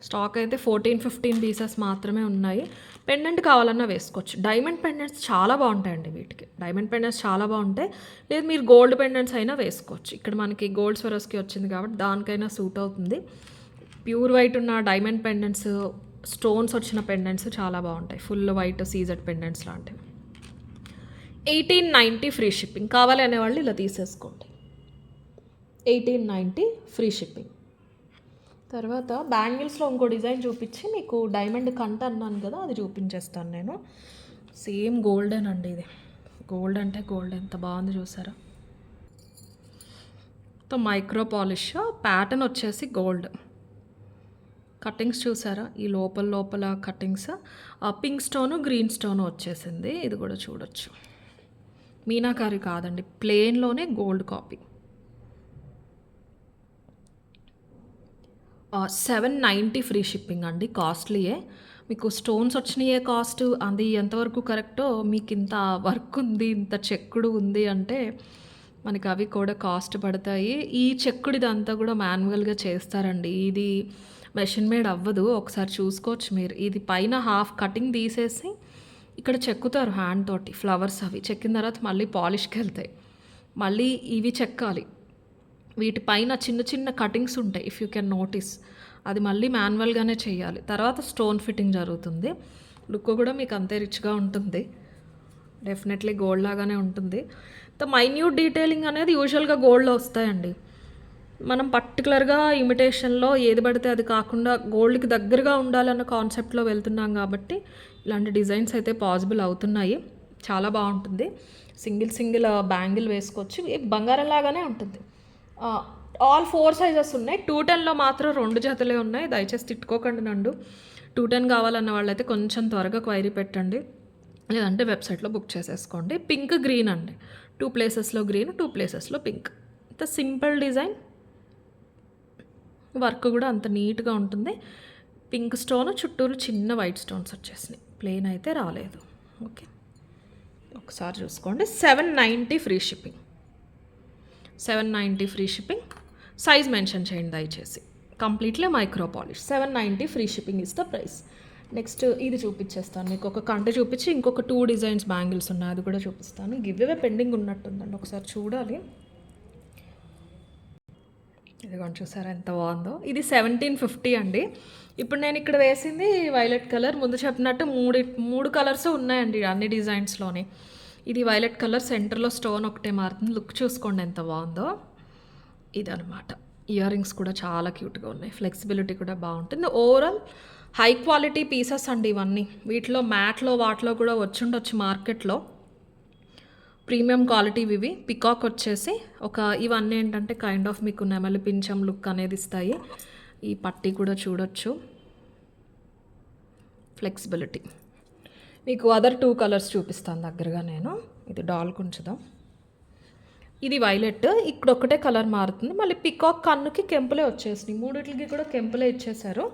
స్టాక్ అయితే 14-15 పీసెస్ మాత్రమే ఉన్నాయి. పెండెంట్ కావాలన్నా వేసుకోవచ్చు. డైమండ్ పెండెంట్స్ చాలా బాగుంటాయండి వీటికి. డైమండ్ పెండెంట్స్ చాలా బాగుంటాయి. లేదు మీరు గోల్డ్ పెండెంట్స్ అయినా వేసుకోవచ్చు. ఇక్కడ మనకి గోల్డ్ స్వరస్కి వచ్చింది కాబట్టి దానికైనా సూట్ అవుతుంది. ప్యూర్ వైట్ ఉన్న డైమండ్ పెండెంట్స్, స్టోన్స్ వచ్చిన పెండెంట్స్ చాలా బాగుంటాయి. ఫుల్ వైట్ సీజెడ్ పెండెంట్స్ లాంటివి. 1890 ఫ్రీ షిప్పింగ్. కావాలి అనేవాళ్ళు ఇలా తీసేసుకోండి. 1890 ఫ్రీ షిప్పింగ్. తర్వాత బ్యాంగిల్స్లో ఇంకో డిజైన్ చూపించి మీకు డైమండ్ కంట అన్నాను కదా, అది చూపించేస్తాను నేను. సేమ్ గోల్డెన్ అండి ఇది. గోల్డ్ అంటే గోల్డ్, ఎంత బాగుంది చూసారా. మొత్తం మైక్రో పాలిష్, ప్యాటర్న్ వచ్చేసి గోల్డ్. కటింగ్స్ చూసారా, ఈ లోపల cuttings pink stone green stone వచ్చేసింది. ఇది కూడా చూడొచ్చు. మీనాకారి కాదండి, ప్లెయిన్లోనే గోల్డ్ కాపీ. 790 ఫ్రీ షిప్పింగ్ అండి. కాస్ట్లీయే. మీకు స్టోన్స్ వచ్చినాయే కాస్ట్. అది ఎంతవరకు కరెక్టో, మీకు ఇంత వర్క్ ఉంది, ఇంత చెక్కుడు ఉంది అంటే మనకి అవి కూడా కాస్ట్ పడతాయి. ఈ చెక్కుడిదంతా కూడా మాన్యువల్‌గా చేస్తారండి. ఇది మెషిన్ మేడ్ అవ్వదు. ఒకసారి చూసుకోవచ్చు మీరు. ఇది పైన హాఫ్ కటింగ్ తీసేసి ఇక్కడ చెక్కుతారు హ్యాండ్ తోటి ఫ్లవర్స్ అవి. చెక్కిన తర్వాత మళ్ళీ పాలిష్‌కెళ్తాయి. మళ్ళీ ఇవి చెక్కాలి. వీటి పైన చిన్న చిన్న కటింగ్స్ ఉంటాయి. If you can notice. అది మళ్ళీ మాన్యువల్‌గానే చేయాలి. తర్వాత స్టోన్ ఫిట్టింగ్ జరుగుతుంది. లుక్ కూడా మీకు అంతే రిచ్‌గా ఉంటుంది. డెఫినెట్లీ గోల్డ్ లాగానే ఉంటుంది. మైన్యూట్ డీటెయిలింగ్ అనేది యూజువల్గా గోల్డ్లో వస్తాయండి. మనం పర్టికులర్గా ఇమిటేషన్లో ఏది పడితే అది కాకుండా గోల్డ్కి దగ్గరగా ఉండాలన్న కాన్సెప్ట్లో వెళ్తున్నాం కాబట్టి ఇలాంటి డిజైన్స్ అయితే పాసిబుల్ అవుతున్నాయి. చాలా బాగుంటుంది. సింగిల్ బ్యాంగిల్ వేసుకోవచ్చు. బంగారం లాగానే ఉంటుంది. ఆల్ 4 సైజెస్ ఉన్నాయి. 210లో మాత్రం 2 జతలే ఉన్నాయి. దయచేసి తిట్టుకోకండి నండు. 210 కావాలన్న వాళ్ళైతే కొంచెం త్వరగా క్వైరీ పెట్టండి. లేదంటే వెబ్సైట్లో బుక్ చేసేసుకోండి. పింక్ గ్రీన్ అండి. 2 ప్లేసెస్లో గ్రీన్, 2 ప్లేసెస్లో పింక్. ఇంత సింపుల్ డిజైన్. వర్క్ కూడా అంత నీట్గా ఉంటుంది. పింక్ స్టోన్ చుట్టూరు చిన్న వైట్ స్టోన్స్ వచ్చేసినాయి. ప్లెయిన్ అయితే రాలేదు. ఓకే, ఒకసారి చూసుకోండి. 790 free shipping. 790 free shipping. Size mention చేయండి దయచేసి. Completely micro polish. 790 free shipping is the price. Next ఇది చూపించేస్తాను మీకు. ఒక కంట చూపించి ఇంకొక 2 డిజైన్స్ బ్యాంగిల్స్ ఉన్నాయి, అది కూడా చూపిస్తాను. గివ్ అవే పెండింగ్ ఉన్నట్టుందండి, ఒకసారి చూడాలి. ఇదిగోండి చూసారా ఎంత బాగుందో. ఇది 1750 అండి. ఇప్పుడు నేను ఇక్కడ వేసింది వైలెట్ కలర్. ముందు చెప్పినట్టు మూడు కలర్స్ ఉన్నాయండి అన్ని డిజైన్స్లోనే. ఇది వైలెట్ కలర్, సెంటర్లో స్టోన్ ఒకటే మారుతుంది. లుక్ చూసుకోండి ఎంత బాగుందో. ఇదనమాట. ఇయర్ రింగ్స్ కూడా చాలా క్యూట్గా ఉన్నాయి. ఫ్లెక్సిబిలిటీ కూడా బాగుంటుంది. ఓవరాల్ హై క్వాలిటీ పీసెస్ అండి ఇవన్నీ. వీటిలో మ్యాట్లో వాటిలో కూడా వచ్చుండొచ్చు మార్కెట్లో. ప్రీమియం క్వాలిటీ ఇవి. పికాక్ వచ్చేసి ఇవన్నీ ఏంటంటే కైండ్ ఆఫ్ మీకు నెమలి పింఛం లుక్ అనేది ఇస్తాయి. ఈ పట్టీ కూడా చూడొచ్చు. ఫ్లెక్సిబిలిటీ. మీకు అదర్ 2 కలర్స్ చూపిస్తాను దగ్గరగా నేను. ఇది డాల్కి ఉంచుదాం. ఇది వైలెట్. ఇక్కడ ఒకటే కలర్ మారుతుంది. మళ్ళీ పికాక్ కన్నుకి కెంపులే వచ్చేసినాయి. మూడిట్లకి కూడా కెంపులే ఇచ్చేసారు.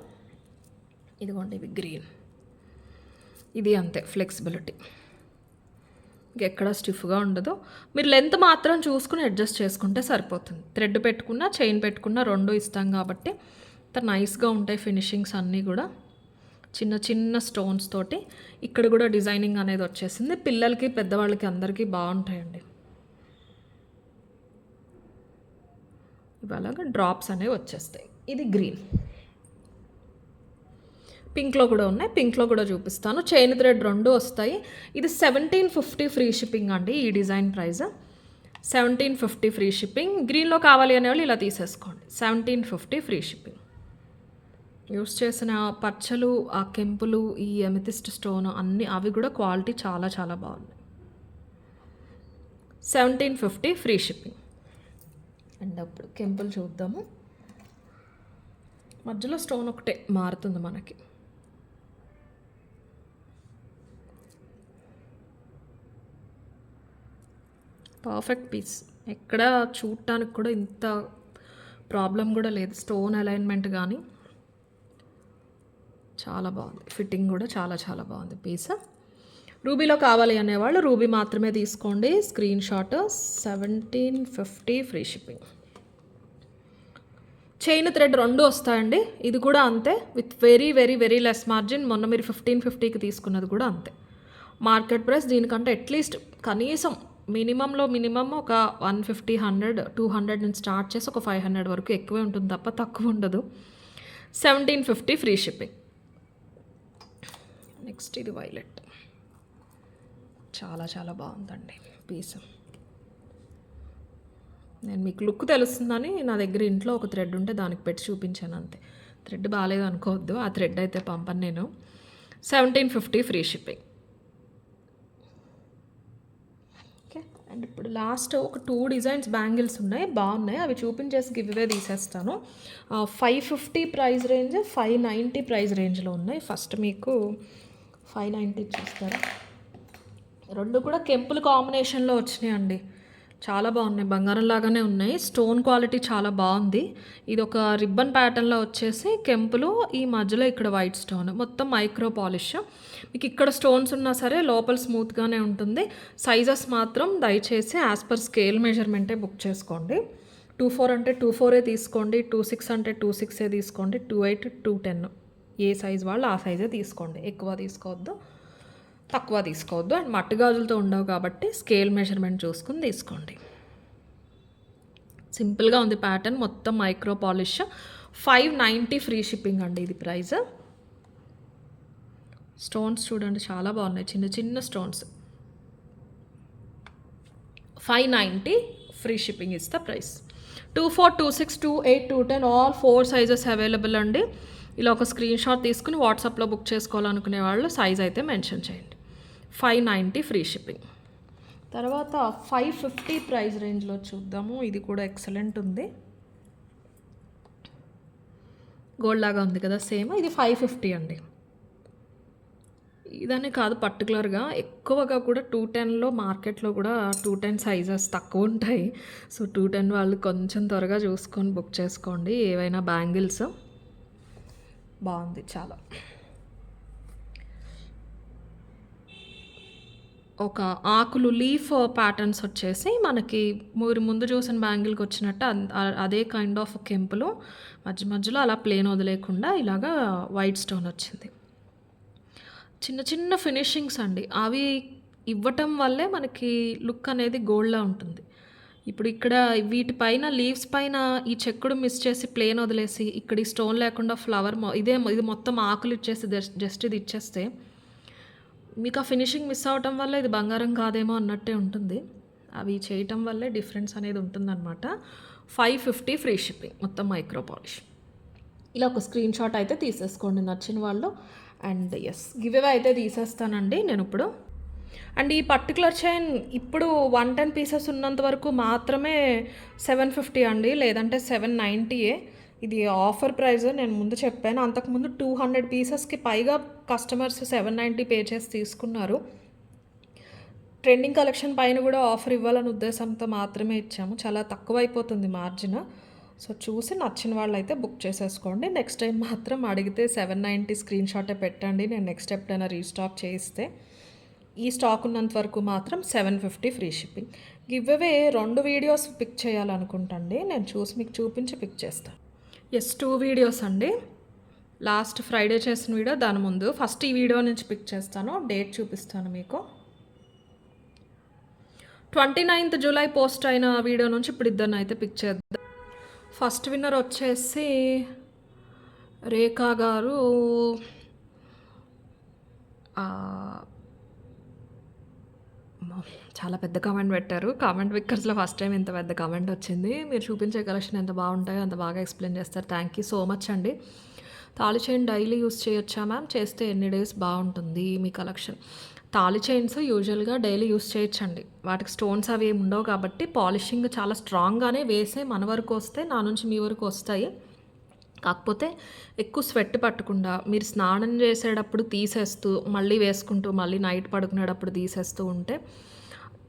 ఇదిగోండి ఇవి గ్రీన్. ఇది అంతే ఫ్లెక్సిబిలిటీ. ఎక్కడ స్టిఫ్గా ఉండదు. మీరు లెంత్ మాత్రం చూసుకుని అడ్జస్ట్ చేసుకుంటే సరిపోతుంది. థ్రెడ్ పెట్టుకున్నా చైన్ పెట్టుకున్నా 2 ఇస్తాం కాబట్టి అంత నైస్గా ఉంటాయి ఫినిషింగ్స్ అన్నీ కూడా. చిన్న చిన్న స్టోన్స్ తోటి ఇక్కడ కూడా డిజైనింగ్ అనేది వచ్చేసింది. పిల్లలకి పెద్దవాళ్ళకి అందరికీ బాగుంటాయండి. ఇవాళగా డ్రాప్స్ అనేవి వచ్చేస్తాయి. ఇది గ్రీన్. పింక్లో కూడా ఉన్నాయి. పింక్లో కూడా చూపిస్తాను. చైన్ థ్రెడ్ 2 వస్తాయి. ఇది 1750 ఫ్రీ షిప్పింగ్ అండి. ఈ డిజైన్ ప్రైస్ 1750 ఫ్రీ షిప్పింగ్. గ్రీన్లో కావాలి అనేవాళ్ళు ఇలా తీసేసుకోండి. 1750 ఫ్రీ షిప్పింగ్. యూస్ చేసిన పచ్చలు, ఆ కెంపులు, ఈ ఎమితిస్ట్ స్టోన్ అన్నీ అవి కూడా క్వాలిటీ చాలా చాలా బాగున్నాయి. 1750 ఫ్రీ షిప్పింగ్. అండ్ అప్పుడు కెంపులు చూద్దాము. మధ్యలో స్టోన్ ఒకటే మారుతుంది మనకి. Perfect piece. ఎక్కడ చూడటానికి కూడా ఇంత ప్రాబ్లం కూడా లేదు. స్టోన్ అలైన్మెంట్ కానీ చాలా బాగుంది. ఫిట్టింగ్ కూడా చాలా చాలా బాగుంది పీస్. రూబీలో కావాలి అనేవాళ్ళు రూబీ మాత్రమే తీసుకోండి. Screen shot. 1750 free shipping. Chain thread 2 వస్తాయండి. ఇది కూడా అంతే with very very very less margin. మొన్న మీరు 1550కి తీసుకున్నది కూడా అంతే. మార్కెట్ ప్రైస్ దీనికంటే అట్లీస్ట్ కనీసం మినిమంలో మినిమం ఒక 150, 100, 200 నుంచి స్టార్ట్ చేసి ఒక 500 వరకు ఎక్కువే ఉంటుంది తప్ప తక్కువ ఉండదు. 1750 ఫ్రీ షిప్పింగ్. నెక్స్ట్ ఇది వైలెట్. చాలా చాలా బాగుందండి పీస్. నేను మీకు లుక్ తెలుస్తుందని నా దగ్గర ఇంట్లో ఒక థ్రెడ్ ఉంటే దానికి పెట్టి చూపించాను అంతే. థ్రెడ్ బాగాలేదు అనుకోవద్దు. ఆ థ్రెడ్ అయితే పంపను నేను. 1750 ఫ్రీ షిప్పింగ్. ఓకే. అండ్ ఇప్పుడు లాస్ట్ ఒక 2 డిజైన్స్ బ్యాంగిల్స్ ఉన్నాయి, బాగున్నాయి. అవి చూపించేసి గివ్ అవే తీసేస్తాను. 550 ప్రైస్ రేంజ్, 590 ప్రైస్ రేంజ్లో ఉన్నాయి. ఫస్ట్ మీకు 590 చూస్తారా. 2 కూడా కెంపుల్ కాంబినేషన్లో వచ్చినాయండి. చాలా బాగున్నాయి, బంగారం లాగానే ఉన్నాయి. స్టోన్ క్వాలిటీ చాలా బాగుంది. ఇది ఒక రిబ్బన్ ప్యాటర్న్లో వచ్చేసి కెంపులు, ఈ మధ్యలో ఇక్కడ వైట్ స్టోన్, మొత్తం మైక్రో పాలిష్. మీకు ఇక్కడ స్టోన్స్ ఉన్నా సరే లోపల స్మూత్గానే ఉంటుంది. సైజెస్ మాత్రం దయచేసి యాజ్ పర్ స్కేల్ మెజర్మెంటే బుక్ చేసుకోండి. 24 అంటే 24 తీసుకోండి, 26 అంటే 26 తీసుకోండి, 28, 210 ఏ సైజ్ వాళ్ళు ఆ సైజే తీసుకోండి. ఎక్కువ తీసుకోవద్దు, తక్కువ తీసుకోవద్దు. అండ్ మట్టి గాజులతో ఉండవు కాబట్టి స్కేల్ మెజర్మెంట్ చూసుకుని తీసుకోండి. సింపుల్గా ఉంది ప్యాటర్న్, మొత్తం మైక్రో పాలిష్. 590 ఫ్రీ షిప్పింగ్ అండి ఇది ప్రైస్. స్టోన్స్ చూడండి చాలా బాగున్నాయి, చిన్న చిన్న stones. 590 free shipping is the price. 24, 26, 28, 210 all 4 sizes available అండి. ఇలా ఒక స్క్రీన్ షాట్ తీసుకుని వాట్సాప్లో బుక్ చేసుకోవాలనుకునే వాళ్ళు సైజ్ అయితే మెన్షన్ చేయండి. 590 ఫ్రీ షిప్పింగ్. తర్వాత 550 ప్రైస్ రేంజ్లో చూద్దాము. ఇది కూడా ఎక్సలెంట్ ఉంది, గోల్డ్ లాగా ఉంది కదా సేమ్. ఇది 550 అండి. ఇదనే కాదు, పర్టికులర్గా ఎక్కువగా కూడా 210లో మార్కెట్లో కూడా 210 సైజెస్ తక్కువ ఉంటాయి. సో 210 వాళ్ళు కొంచెం త్వరగా చూసుకొని బుక్ చేసుకోండి. ఏవైనా బ్యాంగిల్స్ బాగుంది చాలా. ఒక ఆకులు లీఫ్ ప్యాటర్న్స్ వచ్చేసి మనకి మీరు ముందు చూసిన బ్యాంగిల్కి వచ్చినట్టు అదే కైండ్ ఆఫ్ కెంపులు, మధ్య మధ్యలో అలా ప్లేన్ వదిలేకుండా ఇలాగా వైట్ స్టోన్ వచ్చింది. చిన్న చిన్న ఫినిషింగ్స్ అండి, అవి ఇవ్వటం వల్లే మనకి లుక్ అనేది గోల్డ్లా ఉంటుంది. ఇప్పుడు ఇక్కడ వీటిపైన లీవ్స్ పైన ఈ చెక్కుడు మిస్ చేసి ప్లేన్ వదిలేసి ఇక్కడ ఈ స్టోన్ లేకుండా ఫ్లవర్ ఇది మొత్తం ఆకులు ఇచ్చేసి జస్ట్ ఇది ఇచ్చేస్తే మీకు ఆ ఫినిషింగ్ మిస్ అవటం వల్ల ఇది బంగారం కాదేమో అన్నట్టే ఉంటుంది. అవి చేయటం వల్లే డిఫరెన్స్ అనేది ఉంటుందన్నమాట. 550 ఫ్రీ షిప్పింగ్, మొత్తం మైక్రో పాలిష్. ఇలా ఒక స్క్రీన్ షాట్ అయితే తీసేసుకోండి నచ్చిన వాళ్ళు. అండ్ ఎస్, గివ్ అవే అయితే తీసేస్తానండి నేను ఇప్పుడు. అండ్ ఈ పర్టికులర్ చైన్ ఇప్పుడు 110 పీసెస్ ఉన్నంత వరకు మాత్రమే 750 అండి, లేదంటే 790. ఇది ఆఫర్ ప్రైస్, నేను ముందు చెప్పాను. అంతకుముందు 200 పీసెస్కి పైగా కస్టమర్స్ 790 పే చేసి తీసుకున్నారు. ట్రెండింగ్ కలెక్షన్ పైన కూడా ఆఫర్ ఇవ్వాలని ఉద్దేశంతో మాత్రమే ఇచ్చాము. చాలా తక్కువ అయిపోతుంది మార్జిన్. సో చూసి నచ్చిన వాళ్ళు అయితే బుక్ చేసేసుకోండి. నెక్స్ట్ టైం మాత్రం అడిగితే 790 స్క్రీన్ షాటే పెట్టండి, నేను నెక్స్ట్ ఎప్పుడైనా రీస్టాక్ చేయిస్తే. ఈ స్టాక్ ఉన్నంత వరకు మాత్రం 750 free shipping. Give away 2 videos pick చేయాలనుకుంటండి, నేను చూసి మీకు చూపించి పిక్ చేస్తాను. ఎస్, 2 వీడియోస్ అండి. లాస్ట్ ఫ్రైడే చేసిన వీడియో, దాని ముందు ఫస్ట్ ఈ వీడియో నుంచి పిక్ చేస్తాను. డేట్ చూపిస్తాను మీకు. 29th జూలై పోస్ట్ అయిన వీడియో నుంచి ఇప్పుడు ఇద్దరిని అయితే పిక్ చేద్దాం. ఫస్ట్ విన్నర్ వచ్చేసి రేఖా గారు. చాలా పెద్ద కామెంట్ పెట్టారు. కామెంట్ విక్కర్స్లో ఫస్ట్ టైం ఇంత పెద్ద కామెంట్ వచ్చింది. మీరు చూపించే కలెక్షన్ ఎంత బాగుంటాయో అంత బాగా ఎక్స్ప్లెయిన్ చేస్తారు. థ్యాంక్ యూ సో మచ్ అండి. తాళి చైన్ డైలీ యూస్ చేయొచ్చా మ్యామ్? చేస్తే ఎన్ని డేస్ బాగుంటుంది మీ కలెక్షన్? తాళి చైన్స్ యూజువల్గా డైలీ యూస్ చేయొచ్చండి. వాటికి స్టోన్స్ అవి ఏమి ఉండవు కాబట్టి పాలిషింగ్ చాలా స్ట్రాంగ్గానే వేసే మన వరకు వస్తే నా నుంచి మీ వరకు వస్తాయి. కాకపోతే ఎక్కువ స్వెట్ పట్టకుండా మీరు స్నానం చేసేటప్పుడు తీసేస్తూ మళ్ళీ వేసుకుంటూ మళ్ళీ నైట్ పడుకునేటప్పుడు తీసేస్తూ ఉంటే,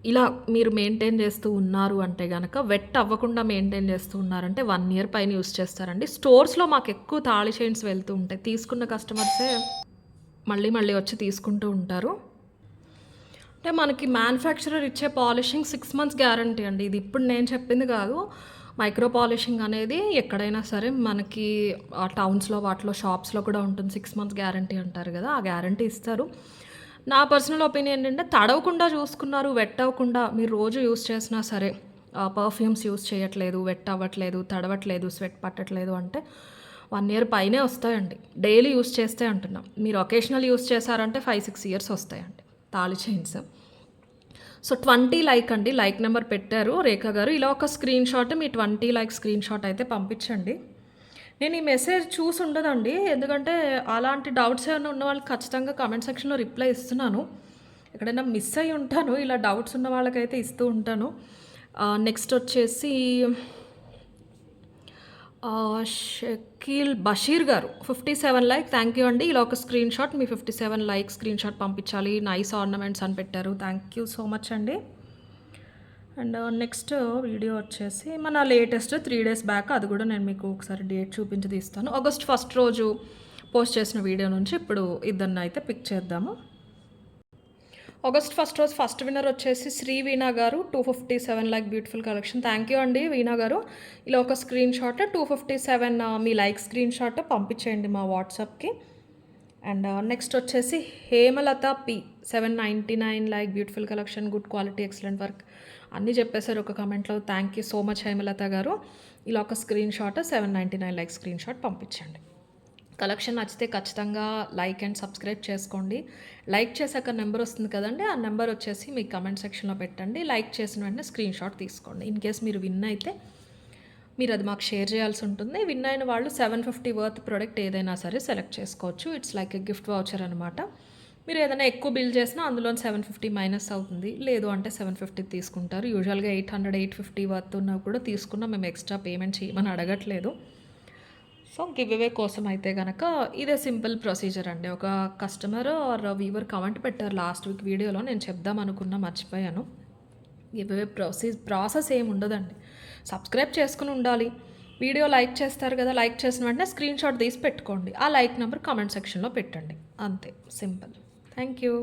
ఇలా మీరు మెయింటైన్ చేస్తూ ఉన్నారు అంటే కనుక, వెట్ అవ్వకుండా మెయింటైన్ చేస్తూ ఉన్నారంటే 1 ఇయర్ పైన యూస్ చేస్తారండి. స్టోర్స్లో మాకు ఎక్కువ తాళి చైన్స్ వెళ్తూ ఉంటాయి, తీసుకున్న కస్టమర్సే మళ్ళీ మళ్ళీ వచ్చి తీసుకుంటూ ఉంటారు. అంటే మనకి మ్యానుఫ్యాక్చరర్ ఇచ్చే పాలిషింగ్ 6 months గ్యారంటీ అండి. ఇది ఇప్పుడు నేను చెప్పింది కాదు. మైక్రో పాలిషింగ్ అనేది ఎక్కడైనా సరే మనకి ఆ టౌన్స్లో వాటిలో షాప్స్లో కూడా ఉంటుంది. 6 months గ్యారంటీ అంటారు కదా, ఆ గ్యారంటీ ఇస్తారు. నా పర్సనల్ ఒపీనియన్ ఏంటంటే, తడవకుండా చూసుకున్నారు, వెట్ అవ్వకుండా మీరు రోజు యూస్ చేసినా సరే, పర్ఫ్యూమ్స్ యూస్ చేయట్లేదు, వెట్ అవ్వట్లేదు, తడవట్లేదు, స్వెట్ పట్టట్లేదు అంటే 1 year పైనే వస్తాయండి. డైలీ యూస్ చేస్తే అంటున్నాం. మీరు ఒకేషనల్ యూస్ చేశారంటే 5-6 years వస్తాయండి తాళి చైన్స్. సో 20 లైక్ అండి, లైక్ నెంబర్ పెట్టారు రేఖా గారు. ఇలా ఒక స్క్రీన్ షాట్, మీ 20 లైక్ స్క్రీన్ షాట్ అయితే పంపించండి. నేను ఈ మెసేజ్ చూసి ఉండదండి, ఎందుకంటే అలాంటి డౌట్స్ ఏమైనా ఉన్న వాళ్ళకి ఖచ్చితంగా కామెంట్ సెక్షన్లో రిప్లై ఇస్తున్నాను. ఎక్కడైనా మిస్ అయ్యి ఉంటాను, ఇలా డౌట్స్ ఉన్న వాళ్ళకైతే ఇస్తూ ఉంటాను. నెక్స్ట్ వచ్చేసి షకీల్ బషీర్ గారు 57 లైక్, థ్యాంక్ యూ అండి. ఇలా ఒక స్క్రీన్ షాట్, మీ 57 లైక్ స్క్రీన్ షాట్ పంపించాలి. నైస్ ఆర్నమెంట్స్ అని పెట్టారు, థ్యాంక్ యూ సో మచ్ అండి. అండ్ నెక్స్ట్ వీడియో వచ్చేసి మన లేటెస్ట్ 3 డేస్ బ్యాక్, అది కూడా నేను మీకు ఒకసారి డేట్ చూపించి తీస్తాను. ఆగస్ట్ 1 రోజు పోస్ట్ చేసిన వీడియో నుంచి ఇప్పుడు ఇద్దరిని అయితే పిక్ చేద్దాము. ఆగస్ట్ 1 రోజు ఫస్ట్ విన్నర్ వచ్చేసి శ్రీ వీణా గారు, 257 like beautiful collection. Thank you అండి వీణా గారు. ఇలా ఒక స్క్రీన్ షాట్ 257 మీ లైక్ స్క్రీన్ షాట్ పంపించేయండి మా వాట్సాప్కి. అండ్ నెక్స్ట్ వచ్చేసి Hemalatha P, 799 like beautiful collection, good quality, excellent work అన్నీ చెప్పేశారు ఒక కామెంట్లో. Thank you so much Hemalatha గారు. ఇలా ఒక screen shot 799 like screen shot పంపించండి. కలెక్షన్ నచ్చితే ఖచ్చితంగా లైక్ అండ్ సబ్స్క్రైబ్ చేసుకోండి. లైక్ చేశాక నెంబర్ వస్తుంది కదండి, ఆ నెంబర్ వచ్చేసి మీ కమెంట్ సెక్షన్లో పెట్టండి. లైక్ చేసిన వెంటనే స్క్రీన్ షాట్ తీసుకోండి. ఇన్ కేస్ మీరు విన్ అయితే మీరు అది మాకు షేర్ చేయాల్సి ఉంటుంది. విన్ అయిన వాళ్ళు 750 వర్త్ ప్రోడక్ట్ ఏదైనా సరే సెలెక్ట్ చేసుకోవచ్చు. It's like a gift voucher అనమాట. మీరు ఏదైనా ఎక్కువ బిల్ చేసినా అందులో 750 మైనస్ అవుతుంది. లేదు అంటే 750 తీసుకుంటారు. యూజువల్గా 800, 850 వర్త్ ఉన్నా కూడా తీసుకున్నా మేము ఎక్స్ట్రా పేమెంట్ చేయమని అడగట్లేదు. సో గివ్ అవే కోసం అయితే కనుక ఇదే సింపుల్ ప్రొసీజర్ అండి. ఒక కస్టమర్ ఆర్ వీవర్ కామెంట్ పెట్టారు లాస్ట్ వీక్ వీడియోలో, నేను చెప్దాం అనుకున్నా మర్చిపోయాను. గివ్ అవే ప్రాసెస్ ఏమి ఉండదండి. సబ్స్క్రైబ్ చేసుకుని ఉండాలి. వీడియో లైక్ చేస్తారు కదా, లైక్ చేసిన వెంటనే స్క్రీన్ షాట్ తీసి పెట్టుకోండి. ఆ లైక్ నెంబర్ కామెంట్ సెక్షన్లో పెట్టండి, అంతే సింపుల్. Thank you.